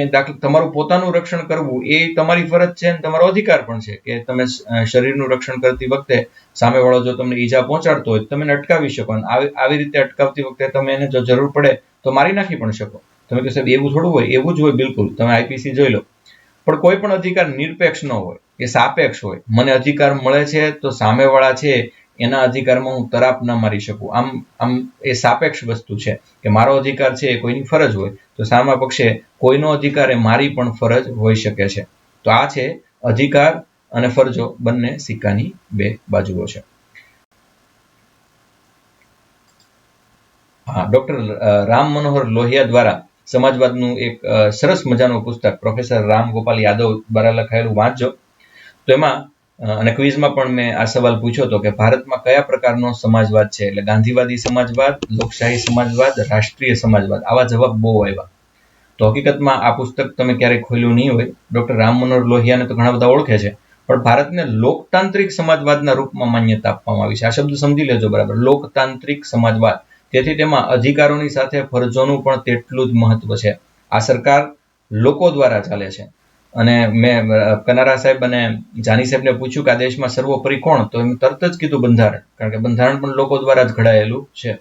તમારું પોતાનું રક્ષણ કરવું એ તમારી ફરજ છે અને તમારો અધિકાર પણ છે કે તમે શરીરનું રક્ષણ કરતી વખતે સામેવાળો જો તમને ઈજા પહોંચાડતો હોય તમે એને અટકાવી શકો, અને આવી રીતે અટકાવતી વખતે તમે એને જો જરૂર પડે તો મારી નાખી પણ શકો. તમે કહો સાહેબ એવું થોડું હોય, એવું જ હોય બિલકુલ, તમે આઈપીસી જોઈ લો. પણ કોઈ પણ અધિકાર નિરપેક્ષ ન હોય, એ સાપેક્ષ હોય. મને અધિકાર મળે છે તો સામેવાળા છે એના અધિકારમાં હું તરાપ ન મારી શકું. આમ એ સાપેક્ષ વસ્તુ છે કે મારો અધિકાર છે એ કોઈની ફરજ હોય, તો સામા પક્ષે કોઈનો અધિકાર એ મારી પણ ફરજ હોઈ શકે છે. તો આ છે અધિકાર અને ફરજો બંને સિક્કાની બે બાજુઓ છે. હા, ડોક્ટર રામ મનોહર લોહિયા દ્વારા સમાજવાદનું એક સરસ મજાનું પુસ્તક પ્રોફેસર રામ ગોપાલ યાદવ દ્વારા લખાયેલું વાંચજો. તો એમાં અને ક્વિઝમાં પણ મેં આ સવાલ પૂછ્યો હતો કે ભારતમાં કયા પ્રકારનો સમાજવાદ છે, એટલે ગાંધીવાદી સમાજવાદ, લોકશાહી સમાજવાદ, રાષ્ટ્રીય સમાજવાદ, આવા જવાબ બહુ આવ્યા. તો હકીકતમાં આ પુસ્તક તમે ક્યારેય ખોલ્યું નહીં હોય. ડોક્ટર રામ મનોહર લોહિયાને તો ઘણા બધા ઓળખે છે, પણ ભારતને લોકતાંત્રિક સમાજવાદના રૂપમાં માન્યતા આપવામાં આવી છે. આ શબ્દ સમજી લેજો બરાબર, લોકતાંત્રિક સમાજવાદ. તેથી તેમાં અધિકારોની સાથે ફરજોનું પણ તેટલું જ મહત્વ છે. આ સરકાર લોકો દ્વારા ચાલે છે. અને મેં કનારા સાહેબ અને જાની સાહેબને પૂછ્યું કે આ દેશમાં સર્વોપરી કોણ, તો એમ તરત જ કીધું બંધારણ, કારણ કે બંધારણ પણ લોકો દ્વારા જ ઘડાયેલું છે.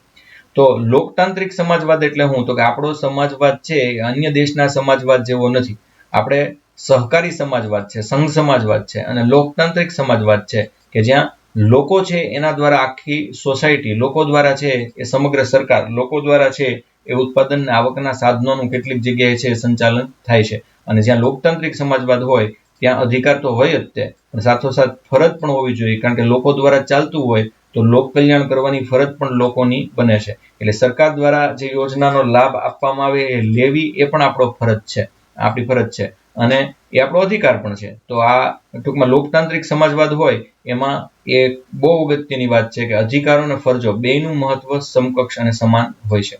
તો લોકતાંત્રિક સમાજવાદ એટલે શું, તો કે આપણો સમાજવાદ છે એ અન્ય દેશના સમાજવાદ જેવો નથી. આપણે સહકારી સમાજવાદ છે, સંઘ સમાજવાદ છે, અને લોકતાંત્રિક સમાજવાદ છે કે જ્યાં લોકો છે એના દ્વારા આખી સોસાયટી, લોકો દ્વારા છે એ સમગ્ર સરકાર, લોકો દ્વારા છે એ ઉત્પાદન આવકના સાધનોનું કેટલીક જગ્યાએ છે સંચાલન થાય છે. અને જ્યાં લોકતાંત્રિક સમાજવાદ હોય ત્યાં અધિકાર તો હોય જ તે, પણ સાથોસાથ ફરજ પણ હોવી જોઈએ, કારણ કે લોકો દ્વારા ચાલતું હોય તો લોક કલ્યાણ કરવાની ફરજ પણ લોકોની બને છે. એટલે સરકાર દ્વારા જે યોજનાનો લાભ આપવામાં આવે એ લેવી એ પણ આપણો ફરજ છે, આપણી ફરજ છે, અને એ આપણો અધિકાર પણ છે. તો આ ટૂંકમાં લોકતાંત્રિક સમાજવાદ હોય એમાં એ બહુ અગત્યની વાત છે કે અધિકારો અને ફરજો બેયનું મહત્વ સમકક્ષ અને સમાન હોય છે.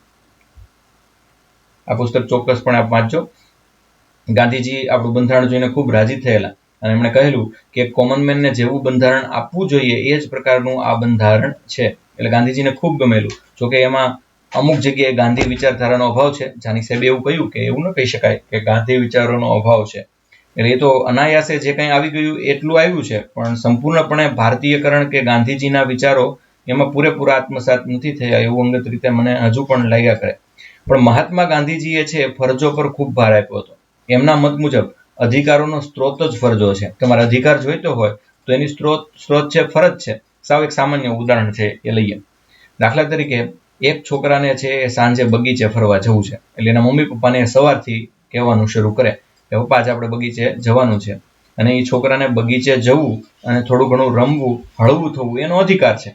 આ પુસ્તક ચોક્કસપણે આપ વાંચજો. ગાંધીજી આપણું બંધારણ જોઈને ખૂબ રાજી થયેલા અને એમણે કહેલું કે કોમન મેનને જેવું બંધારણ આપવું જોઈએ એ જ પ્રકારનું આ બંધારણ છે. એટલે ગાંધીજીને ખૂબ ગમેલું. જોકે એમાં અમુક જગ્યાએ ગાંધી વિચારધારાનો અભાવ છે. જાની સાહેબે એવું કહ્યું કે એવું ન કહી શકાય કે ગાંધી વિચારોનો અભાવ છે. એટલે એ તો અનાયાસે જે કંઈ આવી ગયું એટલું આવ્યું છે, પણ સંપૂર્ણપણે ભારતીયકરણ કે ગાંધીજીના વિચારો એમાં પૂરેપૂરા આત્મસાત નથી થયા એવું અંગત રીતે મને હજુ પણ લાગ્યા કરે. પણ મહાત્મા ગાંધીજીએ છે ફરજો પર ખૂબ ભાર આપ્યો હતો. એમના મત મુજબ અધિકારોનો સ્ત્રોત જ ફરજો છે. તમારે અધિકાર જોઈતો હોય તો એની સ્ત્રોત છે ફરજ છે. સાવ એક સામાન્ય ઉદાહરણ છે એ લઈએ. દાખલા તરીકે એક છોકરાને છે એ સાંજે બગીચે ફરવા જવું છે, એટલે એના મમ્મી પપ્પાને સવારથી કહેવાનું શરૂ કરે કે પપ્પા આજે આપણે બગીચે જવાનું છે. અને એ છોકરાને બગીચે જવું અને થોડું ઘણું રમવું, હળવું થવું એનો અધિકાર છે.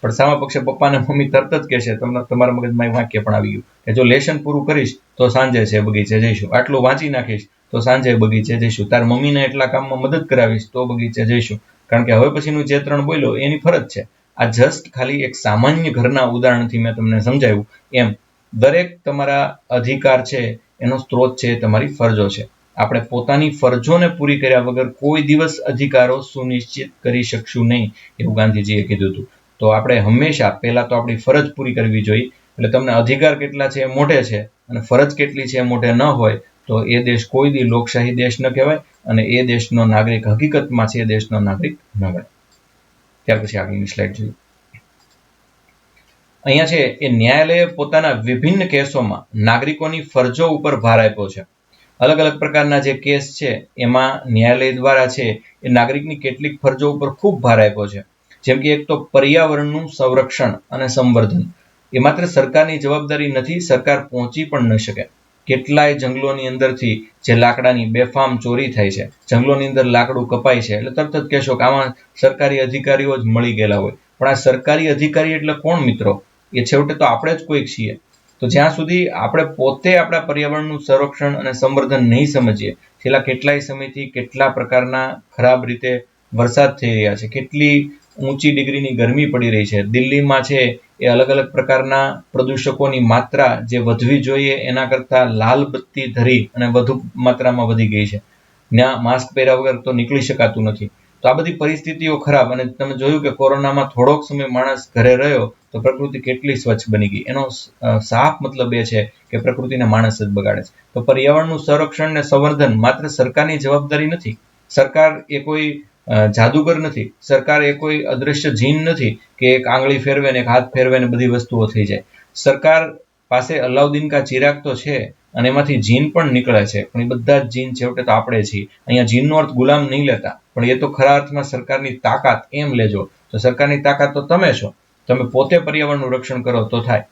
પણ સામા પક્ષે પપ્પાને મમ્મી તરત જ કહેશે, તમારા મગજમાં વાક્ય પણ આવી ગયું કે જો લેશન પૂરું કરીશ તો સાંજે છે બગીચે જઈશું, આટલું વાંચી નાખીશ તો સાંજે બગીચે જઈશું, તાર મમ્મીને એટલા કામમાં મદદ કરાવીશ તો બગીચે જઈશું. કારણ કે હવે પછીનું જે 3 બોલ્યો એની ફરજ છે. આ જસ્ટ ખાલી એક સામાન્ય ઘરના ઉદાહરણથી મેં તમને સમજાવ્યું. એમ દરેક તમારા અધિકાર છે એનો સ્ત્રોત છે તમારી ફરજો છે. આપણે પોતાની ફરજોને પૂરી કર્યા વગર કોઈ દિવસ અધિકારો સુનિશ્ચિત કરી શકશું નહીં, એવું ગાંધીજીએ કીધું હતું. તો આપણે હંમેશા પહેલા તો આપણી ફરજ પૂરી કરવી જોઈએ. એટલે તમને અધિકાર કેટલા છે એ મોઢે છે અને ફરજ કેટલી છે એ મોઢે ન હોય તો એ દેશ કોઈ દી લોકશાહી દેશ ન કહેવાય અને એ દેશનો નાગરિક હકીકતમાં છે એ દેશનો નાગરિક ન ગણાય. ત્યાર પછી આગળની સ્લાઇડ જોઈએ. અહીંયા છે એ ન્યાયાલયે પોતાના વિભિન્ન કેસોમાં નાગરિકોની ફરજો ઉપર ભાર આપ્યો છે. અલગ અલગ પ્રકારના જે કેસ છે એમાં ન્યાયાલય દ્વારા છે એ નાગરિકની કેટલીક ફરજો ઉપર ખૂબ ભાર આપ્યો છે. જેમ કે એક તો પર્યાવરણનું સંરક્ષણ અને સંવર્ધન. એ માત્ર સરકારની જવાબદારી નથી, સરકાર પહોંચી પણ ન શકે. કેટલાય જંગલોની અંદરથી જે લાકડાની બેફામ ચોરી થાય છે, જંગલોની અંદર લાકડું કપાય છે, એટલે તરત જ કહેશો કે આમાં સરકારી અધિકારીઓ જ મળી ગયેલા હોય. પણ આ સરકારી અધિકારી એટલે કોણ મિત્રો? એ છેવટે તો આપણે જ કોઈક છીએ. તો જ્યાં સુધી આપણે પોતે આપણા પર્યાવરણનું સંરક્ષણ અને સંવર્ધન નહીં સમજીએ, છેલ્લા કેટલાય સમયથી કેટલા પ્રકારના ખરાબ રીતે વરસાદ થઈ રહ્યા છે, કેટલી ઊંચી ડિગ્રીની ગરમી પડી રહી છે. દિલ્હીમાં છે એ અલગ અલગ પ્રકારના પ્રદૂષકોની માત્રા જે વધવી જોઈએ એના કરતાં લાલ બત્તી ધરી અને વધુ માત્રામાં વધી ગઈ છે. ત્યાં માસ્ક પહેર્યા વગર તો નીકળી શકાતું નથી. તો આ બધી પરિસ્થિતિઓ ખરાબ. અને તમે જોયું કે કોરોનામાં થોડોક સમય માણસ ઘરે રહ્યો તો પ્રકૃતિ કેટલી સ્વચ્છ બની ગઈ. એનો સાફ મતલબ એ છે કે પ્રકૃતિને માણસ જ બગાડે છે. તો પર્યાવરણનું સંરક્ષણ અને સંવર્ધન માત્ર સરકારની જવાબદારી નથી. સરકાર એ કોઈ જાદુગર નથી. સરકાર એ કોઈ અદૃશ્ય જીન નથી કે એક આંગળી ફેરવે ને એક હાથ ફેરવે ને બધી વસ્તુઓ થઈ જાય. સરકાર પાસે અલાઉદ્દીન કા ચિરાગ તો છે અને એમાંથી જીન પણ નીકળે છે, પણ એ બધા જ જીન છેવટે તો આપણે છીએ. અહીંયા જીનનો અર્થ ગુલામ નહીં લેતા, પણ એ તો ખરા અર્થમાં સરકારની તાકાત એમ લેજો. તો સરકારની તાકાત તો તમે છો, તમે પોતે પર્યાવરણનું રક્ષણ કરો તો થાય.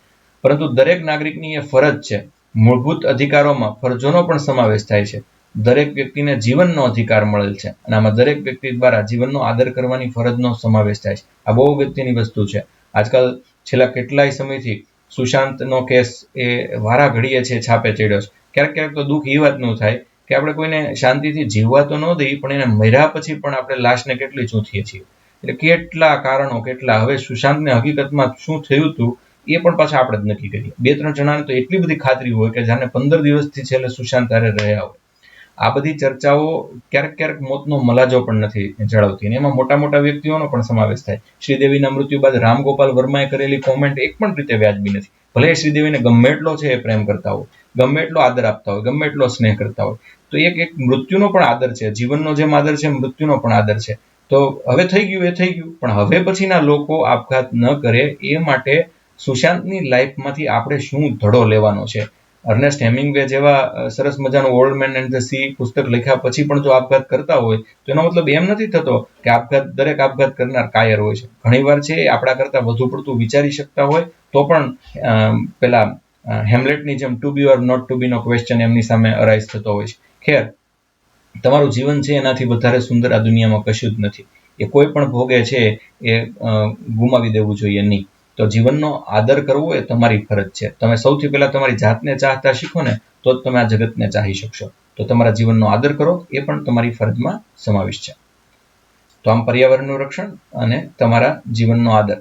પરંતુ દરેક નાગરિકની એ ફરજ છે. મૂળભૂત અધિકારોમાં ફરજોનો પણ સમાવેશ થાય છે. દરેક વ્યક્તિને જીવનનો અધિકાર મળેલ છે અને આમાં દરેક વ્યક્તિ દ્વારા જીવનનો આદર કરવાની ફરજનો સમાવેશ થાય છે. આ બહુ અગત્યની વસ્તુ છે. આજકાલ છેલ્લા કેટલાય સમયથી સુશાંતનો કેસ એ વારા ઘડીએ છે છાપે ચડ્યો છે. ક્યારેક ક્યારેક તો દુઃખ એ વાતનું થાય કે આપણે કોઈને શાંતિથી જીવવા તો ન દઈએ, પણ એને મર્યા પછી પણ આપણે લાશને કેટલી ચૂંથીએ છીએ. એટલે કેટલા કારણો કેટલા. હવે સુશાંતને હકીકતમાં શું થયું હતું એ પણ પાછા આપણે જ નક્કી કરીએ. 2-3 જણાને તો એટલી બધી ખાતરી હોય કે જાણે 15 દિવસથી છેલ્લે સુશાંત હારે રહ્યા હોય. આ બધી ચર્ચાઓ ક્યારેક ક્યારેક મોતનો મલાજો પણ નથી જળવતી, અને એમાં મોટા મોટા વ્યક્તિઓનો પણ સમાવેશ થાય. શ્રીદેવીના મૃત્યુ બાદ રામગોપાલ વર્માએ કરેલી કોમેન્ટ એક પણ રીતે વ્યાજબી નથી. ભલે શ્રીદેવીને ગમે એટલો છે એ પ્રેમ કરતા હોય, ગમે એટલો આદર આપતા હોય, ગમે એટલો સ્નેહ કરતા હોય, તો એક મૃત્યુનો પણ આદર છે. જીવનનો જેમ આદર છે, મૃત્યુનો પણ આદર છે. તો હવે થઈ ગયું એ થઈ ગયું, પણ હવે પછીના લોકો આપઘાત ન કરે એ માટે સુશાંતની લાઈફમાંથી આપણે શું ધડો લેવાનો છે. અર્નેસ્ટ હેમિંગવે જેવા સરસ મજાનું old man and the sea પુસ્તક લખ્યા પછી પણ જો આપઘાત કરતા હોય તો એનો મતલબ એમ નથી થતો કે દરેક આપઘાત કરનાર કાયર હોય છે. ઘણીવાર છે આપણા કરતા વધુ પડતું વિચારી શકતા હોય તો પણ પેલા હેમલેટની જેમ to be or not to be નો ક્વેશ્ચન એમની સામે અરાઇઝ થતો હોય છે. ખેર, તમારું જીવન છે એનાથી વધારે સુંદર આ દુનિયામાં કશું જ નથી. એ કોઈ પણ ભોગે છે એ ગુમાવી દેવું જોઈએ નહીં. તો જીવનનો આદર કરવો એ તમારી ફરજ છે. તમે સૌથી પહેલા તમારી જાતને ચાહતા શીખો ને તો જ તમે આ જગતને ચાહી શકશો. તો તમારા જીવનનો આદર કરો એ પણ તમારી ફરજમાં સમાવિષ્ટ છે. તો આમ પર્યાવરણનું રક્ષણ અને તમારા જીવનનો આદર.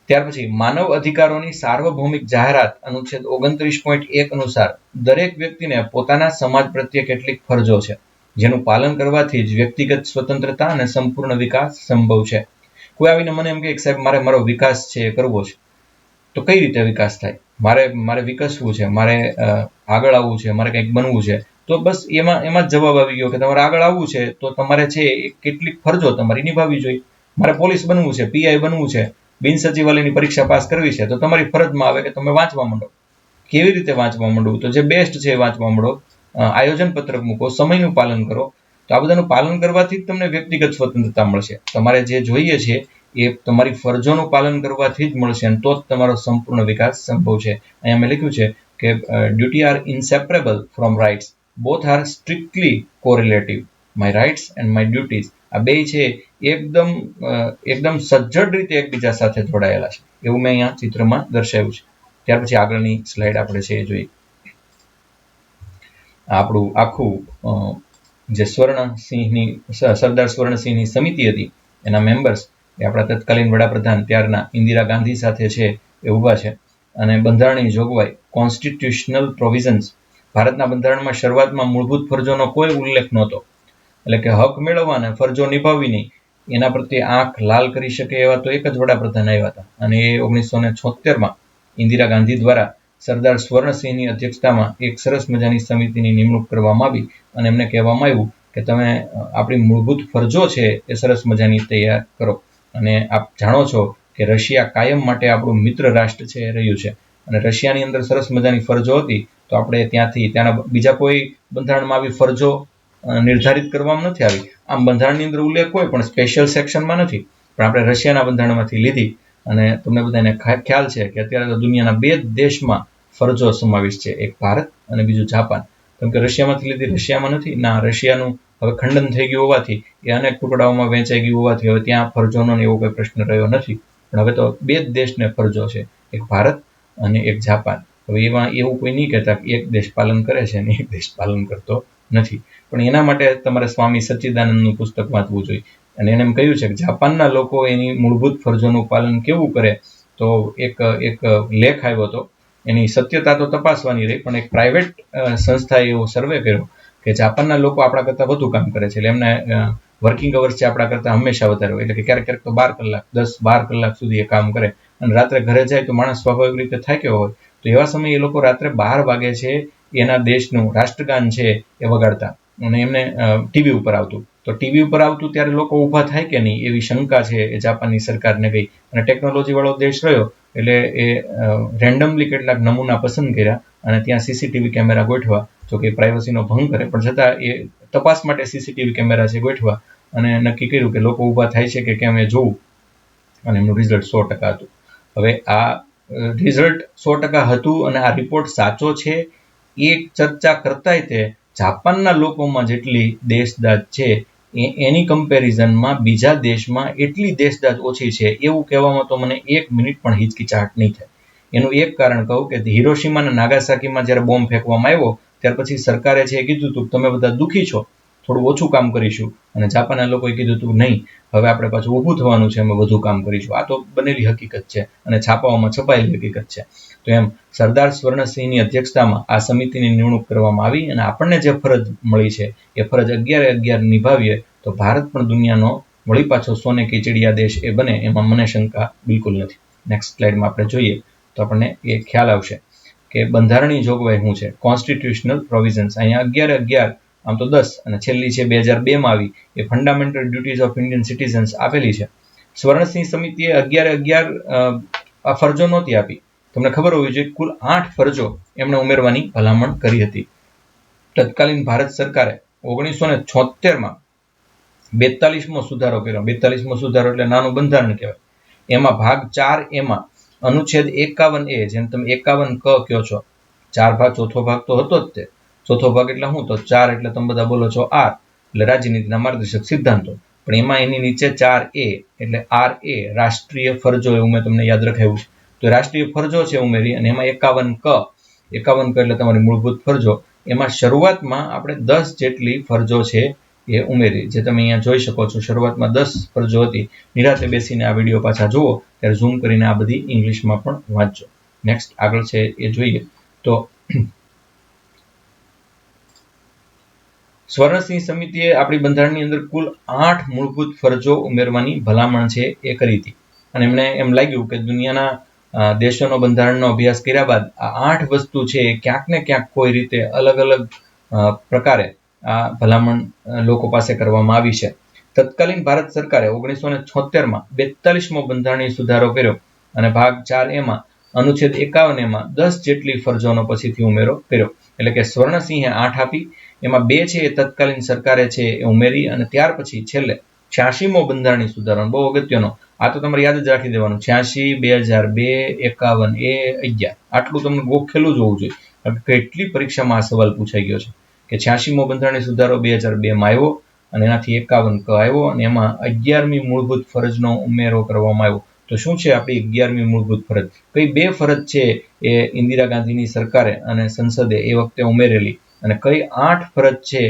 ત્યાર પછી માનવ અધિકારોની સાર્વભૌમિક જાહેરાત અનુચ્છેદ 29.1 અનુસાર દરેક વ્યક્તિને પોતાના સમાજ પ્રત્યે કેટલીક ફરજો છે, જેનું પાલન કરવાથી જ વ્યક્તિગત સ્વતંત્રતા અને સંપૂર્ણ વિકાસ સંભવ છે. કોઈ આવીને મને એમ કે સાહેબ મારો વિકાસ છે એ કરવો છે, તો કઈ રીતે વિકાસ થાય? મારે વિકસવું છે, મારે આગળ આવવું છે, મારે કંઈક બનવું છે, તો બસ એમાં જ જવાબ આવી ગયો કે તમારે આગળ આવવું છે તો તમારે છે કેટલીક ફરજો તમારી નિભાવવી જોઈએ. મારે પોલીસ બનવું છે, પીઆઈ બનવું છે, બિન સચિવાલયની પરીક્ષા પાસ કરવી છે, તો તમારી ફરજમાં આવે કે તમે વાંચવા માંડો. કેવી રીતે વાંચવા માંડવું? તો જે બેસ્ટ છે એ વાંચવા માંડો, આયોજન પત્રક મૂકો, સમયનું પાલન કરો. તો આ બધાનું પાલન કરવાથી જ તમને વ્યક્તિગત સ્વતંત્રતા મળશે. તમારે જે જોઈએ છે એ તમારી ફરજોનું પાલન કરવાથી જ મળશે, અને તો જ તમારો સંપૂર્ણ વિકાસ સંભવ છે. અહીંયા મેં લખ્યું છે કે duty are inseparable from rights, both are strictly correlative. My rights and my duties, આ બે છે એકદમ સજ્જડ રીતે એકબીજા સાથે જોડાયેલા છે, એવું મેં અહીંયા ચિત્રમાં દર્શાવ્યું છે. ત્યાર પછી આગળની સ્લાઇડ આપણે છે એ જોઈએ. આપણું આખું જે સરદાર સ્વર્ણસિંહની સમિતિ હતી એના મેમ્બર્સ એ આપણા તત્કાલીન વડાપ્રધાન ત્યારના ઇન્દિરા ગાંધી સાથે છે એ ઊભા છે. અને બંધારણની જોગવાઈ, કોન્સ્ટિટ્યુશનલ પ્રોવિઝન્સ, ભારતના બંધારણમાં શરૂઆતમાં મૂળભૂત ફરજોનો કોઈ ઉલ્લેખ નહોતો. એટલે કે હક મેળવવા અને ફરજો નિભાવવી નહીં, એના પ્રત્યે આંખ લાલ કરી શકે એવા તો એક જ વડાપ્રધાન આવ્યા હતા, અને એ 1976માં ઇન્દિરા ગાંધી દ્વારા સરદાર સ્વર્ણસિંહની અધ્યક્ષતામાં એક સરસ મજાની સમિતિની નિમણૂક કરવામાં આવી અને એમને કહેવામાં આવ્યું કે તમે આપણી મૂળભૂત ફરજો છે એ સરસ મજાની તૈયાર કરો. અને આપ જાણો છો કે રશિયા કાયમ માટે આપણું મિત્ર રાષ્ટ્ર છે એ રહ્યું છે, અને રશિયાની અંદર સરસ મજાની ફરજો હતી. તો આપણે ત્યાંના બીજા કોઈ બંધારણમાં આવી ફરજો નિર્ધારિત કરવામાં નથી આવી. આમ બંધારણની અંદર ઉલ્લેખ હોય પણ સ્પેશિયલ સેક્શનમાં નથી, પણ આપણે રશિયાના બંધારણમાંથી લીધી. અને તમને બધાને ખ્યાલ છે કે અત્યારે તો દુનિયાના 2 દેશમાં ફરજો સમાવેશ છે, એક ભારત અને બીજું જાપાન. કેમ કે રશિયામાંથી લીધી રશિયામાં નથી ના, રશિયાનું હવે ખંડન થઈ ગયું હોવાથી એ અનેક ટુકડાઓમાં વહેંચાઈ ગયું હોવાથી હવે ત્યાં ફરજોનો એવો કોઈ પ્રશ્ન રહ્યો નથી. પણ હવે તો 2 દેશને ફરજો છે, એક ભારત અને એક જાપાન. હવે એમાં એવું કોઈ નહીં કહેતા કે એક દેશ પાલન કરે છે અને એક દેશ પાલન કરતો નથી. પણ એના માટે તમારે સ્વામી સચ્ચિદાનંદનું પુસ્તક વાંચવું જોઈએ. અને એને એમ કહ્યું છે કે જાપાનના લોકો એની મૂળભૂત ફરજોનું પાલન કેવું કરે. તો એક લેખ આવ્યો હતો, એની સત્યતા તો તપાસવાની રહી, પણ એક પ્રાઇવેટ સંસ્થાએ એવો સર્વે કર્યો કે જાપાનના લોકો આપણા કરતાં વધુ કામ કરે છે. એટલે એમને વર્કિંગ અવર્સ છે આપણા કરતાં હંમેશા વધારે હોય. એટલે કે ક્યારેક તો 10-12 કલાક સુધી એ કામ કરે, અને રાત્રે ઘરે જાય તો માણસ સ્વાભાવિક રીતે થાક્યો હોય, તો એવા સમયે એ લોકો રાત્રે 12 વાગે છે એના દેશનું રાષ્ટ્રગાન છે એ વગાડતા, અને એમને ટીવી ઉપર આવતું. તો ટીવી ઉપર આવતું ત્યારે લોકો ઊભા થાય કે નહીં એવી શંકા છે એ જાપાનની સરકારને ગઈ, અને ટેકનોલોજી વાળો દેશ રહ્યો એટલે એ રેન્ડમલી કેટલાક નમૂના પસંદ કર્યા અને ત્યાં સીસીટીવી કેમેરા ગોઠવા, જો કે પ્રાઇવસીનો ભંગ કરે પણ છતાં એ તપાસ માટે સીસીટીવી કેમેરા છે ગોઠવા અને નક્કી કર્યું કે લોકો ઊભા થાય છે કે કેમ એ જોવું, અને એમનું રિઝલ્ટ 100% હતું. હવે આ રિઝલ્ટ 100% હતું અને આ રિપોર્ટ સાચો છે એ ચર્ચા કરતાંય તે જાપાનના લોકોમાં જેટલી દેશદાદ છે એની કમ્પેરિઝનમાં બીજા દેશમાં એટલી દેશદાદ ઓછી છે એવું કહેવામાં તો મને 1 મિનિટ પણ હિચકિચાહટ નહીં થાય. એનું એક કારણ કહું કે હિરોશીમા અને નાગાસાકીમાં જ્યારે બોમ્બ ફેંકવામાં આવ્યો ત્યાર પછી સરકારે છે એ કીધું હતું તમે બધા દુઃખી છો, થોડું ઓછું કામ કરીશું, અને જાપાનના લોકોએ કીધું હતું નહીં, હવે આપણે પાછું ઊભું થવાનું છે, અમે વધુ કામ કરીશું. આ તો બનેલી હકીકત છે અને છાપાઓમાં છપાયેલી હકીકત છે. તો એમ સરદાર સ્વર્ણસિંહની અધ્યક્ષતામાં આ સમિતિની નિમણૂક કરવામાં આવી અને આપણને જે ફરજ મળી છે એ ફરજ 11-11 નિભાવીએ તો ભારત પણ દુનિયાનો વળી પાછો સોને કી ચિડિયા દેશ એ બને, એમાં મને શંકા બિલકુલ નથી. નેક્સ્ટ સ્લાઇડમાં આપણે જોઈએ તો આપણને એ ખ્યાલ આવશે કે બંધારણીય જોગવાઈ શું છે. કોન્સ્ટિટ્યુશનલ પ્રોવિઝન્સ અહીંયા 11-11, આમ તો 10, અને છેલ્લી છે 2002માં આવી એ fundamental duties of Indian citizens આપેલી છે. સ્વર્ણસિંહ સમિતિએ 11-11 ફરજો નહોતી આપી. તમને ખબર હોવી જોઈએ કુલ 8 ફરજો એમણે ઉમેરવાની ભલામણ કરી હતી. તત્કાલીન ભારત સરકારે 1976માં 42મો સુધારો કર્યો. 42મો સુધારો એટલે નાનું બંધારણ કહેવાય. એમાં ભાગ 4A અનુચ્છેદ 51A, જેમ તમે 51 ક કહો છો, 4 ભાગ, ચોથો ભાગ તો હતો જ તે. ચોથો ભાગ એટલે શું? તો 4 એટલે તમે બધા બોલો છો R, એટલે રાજનીતિના માર્ગદર્શક સિદ્ધાંતો. પણ એમાં એની નીચે 4A એટલે RA, રાષ્ટ્રીય ફરજો, એવું મેં તમને યાદ રખાવ્યું છે. તો રાષ્ટ્રીય ફરજો છે ઉમેરી, અને એમાં 51 ક એટલે તમારી મૂળભૂત ફરજો. એમાં શરૂઆતમાં આપણે 10 જેટલી ફરજો છે એ ઉમેરી, જે તમે અહીંયા જોઈ શકો છો. શરૂઆતમાં 10 ફરજો હતી. નિરાતે બેસીને આ વિડીયો પાછા જુઓ, ત્યારે ઝૂમ કરીને આ બધી ઇંગ્લિશમાં પણ વાંચજો. નેક્સ્ટ આગળ છે એ જોઈએ તો સ્વર્ણસિંહ સમિતિએ આપણી બંધારણની અંદર કુલ 8 મૂળભૂત ફરજો ઉમેરવાની ભલામણ છે એ કરી હતી, અને એમને એમ લાગ્યું કે દુનિયાના દેશોનો બંધારણનો અભ્યાસ કર્યા બાદ આ 8 વસ્તુ છે એ ક્યાંક ને ક્યાંક કોઈ રીતે અલગ અલગ પ્રકારે આ ભલામણ લોકો પાસે કરવામાં આવી છે. તત્કાલીન ભારત સરકારે 1976માં 42મો બંધારણીય સુધારો કર્યો અને ભાગ 4A અનુચ્છેદ 51 10 જેટલી ફરજોનો પછીથી ઉમેરો કર્યો. એટલે કે સ્વર્ણસિંહે 8 આપી, એમાં 2 છે એ તત્કાલીન સરકારે છે એ ઉમેરી, અને ત્યાર પછી છેલ્લે 86મો બંધારણીય સુધારો, બહુ અગત્યનો, આ તો તમારે યાદ જ રાખી દેવાનું, 86, 2002, 51A, 11, આટલું તમને ગોખેલું જ હોવું જોઈએ. કેટલી પરીક્ષામાં આ સવાલ પૂછાઈ ગયો છે કે 86મો બંધારણીય સુધારો 2002માં આવ્યો અને એનાથી 51 ક આવ્યો, અને એમાં 11મી મૂળભૂત ફરજનો ઉમેરો કરવામાં આવ્યો. તો શું છે આપણી 11મી મૂળભૂત ફરજ? કઈ 2 ફરજ છે એ ઇન્દિરા ગાંધીની સરકારે અને સંસદે એ વખતે ઉમેરેલી, અને કઈ 8 ફરજ છે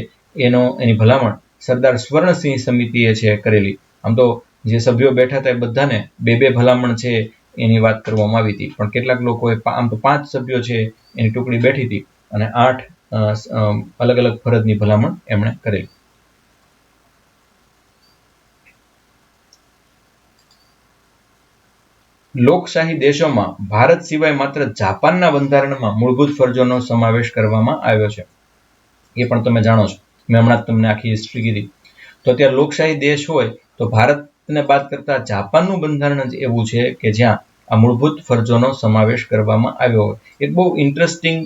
એની ભલામણ સરદાર સ્વર્ણસિંહ સમિતિએ છે કરેલી. આમ તો જે સભ્યો બેઠા હતા એ બધાને 2-2 ભલામણ છે એની વાત કરવામાં આવી હતી, પણ કેટલાક લોકોએ આમ તો 5 સભ્યો છે એની ટુકડી બેઠી હતી અને 8 અલગ અલગ ફરજની ભલામણ એમણે કરેલી. લોકશાહી દેશોમાં ભારત સિવાય માત્ર જાપાનના બંધારણમાં મૂળભૂત ફરજોનો સમાવેશ કરવામાં આવ્યો છે, એ પણ તમે જાણો છો. મેં હમણાં જ તમને આખી હિસ્ટ્રી કીધી. તો ત્યાં લોકશાહી દેશ હોય તો ભારતને બાદ કરતા જાપાનનું બંધારણ જ એવું છે કે જ્યાં આ મૂળભૂત ફરજોનો સમાવેશ કરવામાં આવ્યો હોય. એક બહુ ઇન્ટરેસ્ટિંગ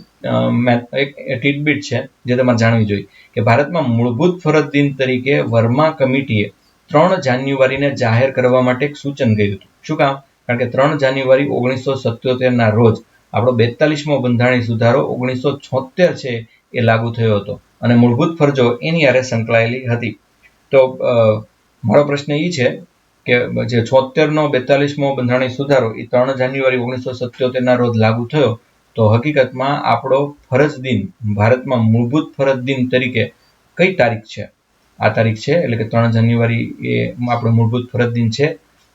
એક ટીટબીટ છે જે તમારે જાણવી જોઈએ કે ભારતમાં મૂળભૂત ફરજ દિન તરીકે વર્મા કમિટીએ 3 જાન્યુઆરીને જાહેર કરવા માટે એક સૂચન કર્યું હતું. શું કામ? કારણ કે 3 જાન્યુઆરી 1977ના રોજ આપણો 42મો બંધારણીય સુધારો 1976 છે એ લાગુ થયો હતો, અને મૂળભૂત ફરજો એની હારે સંકળાયેલી હતી. તો મારો પ્રશ્ન એ છે કે જે 76નો 42મો બંધારણીય સુધારો એ 3 જાન્યુઆરી 1977ના રોજ લાગુ થયો, તો હકીકતમાં આપણો ફરજ દિન ભારતમાં મૂળભૂત ફરજ દિન તરીકે કઈ તારીખ છે? આ તારીખ છે, એટલે કે 3 જાન્યુઆરી એ આપણો મૂળભૂત ફરજ દિન છે.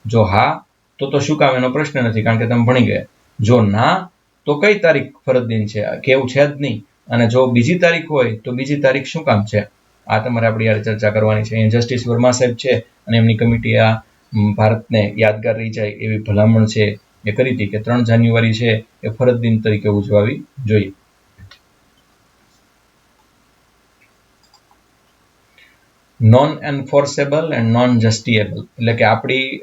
જો હા તો શું કામ? એનો પ્રશ્ન નથી, કારણ કે તમે ભણી ગયા. જો ના તો કઈ તારીખ ફરજ દિન છે? કેવું છે જ નહીં. અને જો બીજી તારીખ હોય તો બીજી તારીખ શું કામ છે? આ તમારે આપણી યાર ચર્ચા કરવાની છે. અહીંયા જસ્ટિસ વર્મા સાહેબ છે અને એમની કમિટી આ ભારતને યાદગાર રહી જાય એવી ભલામણ છે એ કરી હતી કે 3 જાન્યુઆરી છે એ ફરજ દિન તરીકે ઉજવાવી જોઈએ. નોન એન્ફોર્સેબલ એન્ડ નોન જસ્ટિએબલ, એટલે કે આપણી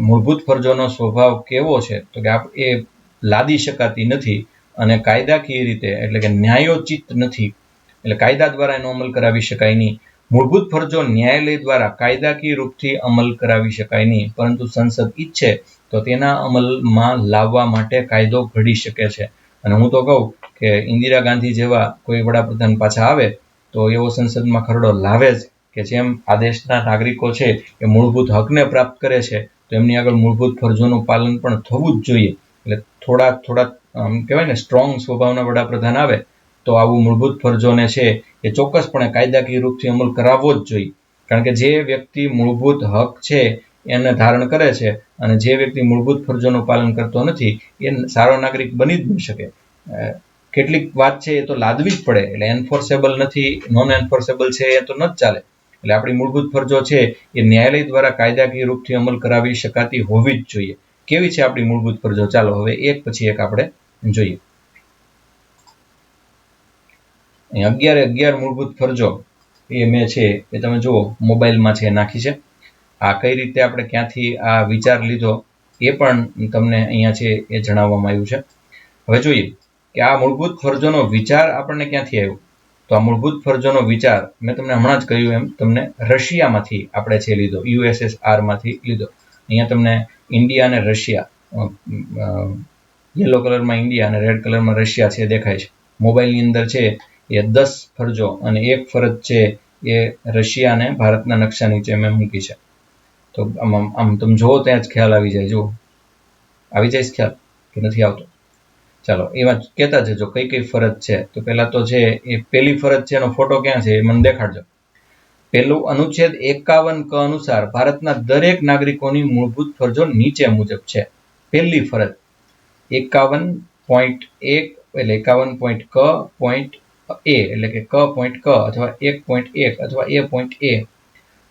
મૂળભૂત ફરજોનો સ્વભાવ કેવો છે, તો કે એ લાદી શકાતી નથી અને કાયદાકીય રીતે એટલે કે ન્યાયોચિત નથી, એટલે કાયદા દ્વારા એનો અમલ કરાવી શકાય નહીં. મૂળભૂત ફરજો ન્યાયાલય દ્વારા કાયદાકીય રૂપથી અમલ કરાવી શકાય નહીં, પરંતુ સંસદ ઈચ્છે તો તેના અમલમાં લાવવા માટે કાયદો ઘડી શકે છે. અને હું તો કહું કે ઇન્દિરા ગાંધી જેવા કોઈ વડાપ્રધાન પાછા આવે તો એવો સંસદમાં ખરડો લાવે જ, કે જેમ આ દેશના નાગરિકો છે એ મૂળભૂત હકને પ્રાપ્ત કરે છે, તો એમની આગળ મૂળભૂત ફરજોનું પાલન પણ થવું જ જોઈએ. એટલે થોડા કહેવાય ને સ્ટ્રોંગ સ્વભાવના વડાપ્રધાન આવે તો આવું મૂળભૂત ફરજોને છે એ ચોક્કસપણે કાયદાકીય રૂપથી અમલ કરાવવો જ જોઈએ. કારણ કે જે વ્યક્તિ મૂળભૂત હક છે એને ધારણ કરે છે અને જે વ્યક્તિ મૂળભૂત ફરજોનું પાલન કરતો નથી એ સારો નાગરિક બની જ ન શકે. કેટલીક વાત છે એ તો લાદવી જ પડે, એટલે એન્ફોર્સેબલ નથી, નોન એન્ફોર્સેબલ છે એ તો ન જ ચાલે. એટલે આપણી મૂળભૂત ફરજો છે એ ન્યાયાલય દ્વારા કાયદાકીય રૂપથી અમલ કરાવી શકાતી હોવી જ જોઈએ. કેવી છે આપણી મૂળભૂત ફરજો? ચાલો હવે એક પછી એક આપણે જોઈએ. 11 મૂળભૂત ફરજો એ મેં છે એ તમે જુઓ મોબાઈલમાં છે નાખી છે. આ કઈ રીતે આપણે ક્યાંથી આ વિચાર લીધો એ પણ તમને અહીંયા છે એ જણાવવામાં આવ્યું છે. હવે જોઈએ કે આ મૂળભૂત ફરજોનો વિચાર આપણને ક્યાંથી આવ્યો. તો આ મૂળભૂત ફરજોનો વિચાર મેં તમને હમણાં જ કહ્યું એમ તમને રશિયામાંથી આપણે છે લીધો, USSR માંથી લીધો. અહીંયા તમને ઇન્ડિયા અને રશિયા, યલો કલરમાં ઇન્ડિયા અને રેડ કલરમાં રશિયા છે દેખાય છે. મોબાઈલની અંદર છે એ 10 ફરજો અને એક ફરજ છે એ રશિયા અને ભારતના નકશા નીચે મેં મૂકી છે. તો આમ તમે જુઓ ત્યાં જ ખ્યાલ આવી જાય. જુઓ આવી જાય ખ્યાલ કે નથી આવતો? ચાલો એમાં કહેતા જજો કઈ કઈ ફરજ છે. તો પહેલા તો છે એ પહેલી ફરજ છે એનો ફોટો ક્યાં છે એ મને દેખાડજો. પહેલું અનુચ્છેદ 51 ક અનુસાર ભારતના દરેક નાગરિકોની મૂળભૂત ફરજો નીચે મુજબ છે. પહેલી ફરજ 51.1 એટલે 51.ક.a એટલે કે ક.ક અથવા 1.1 અથવા a.a.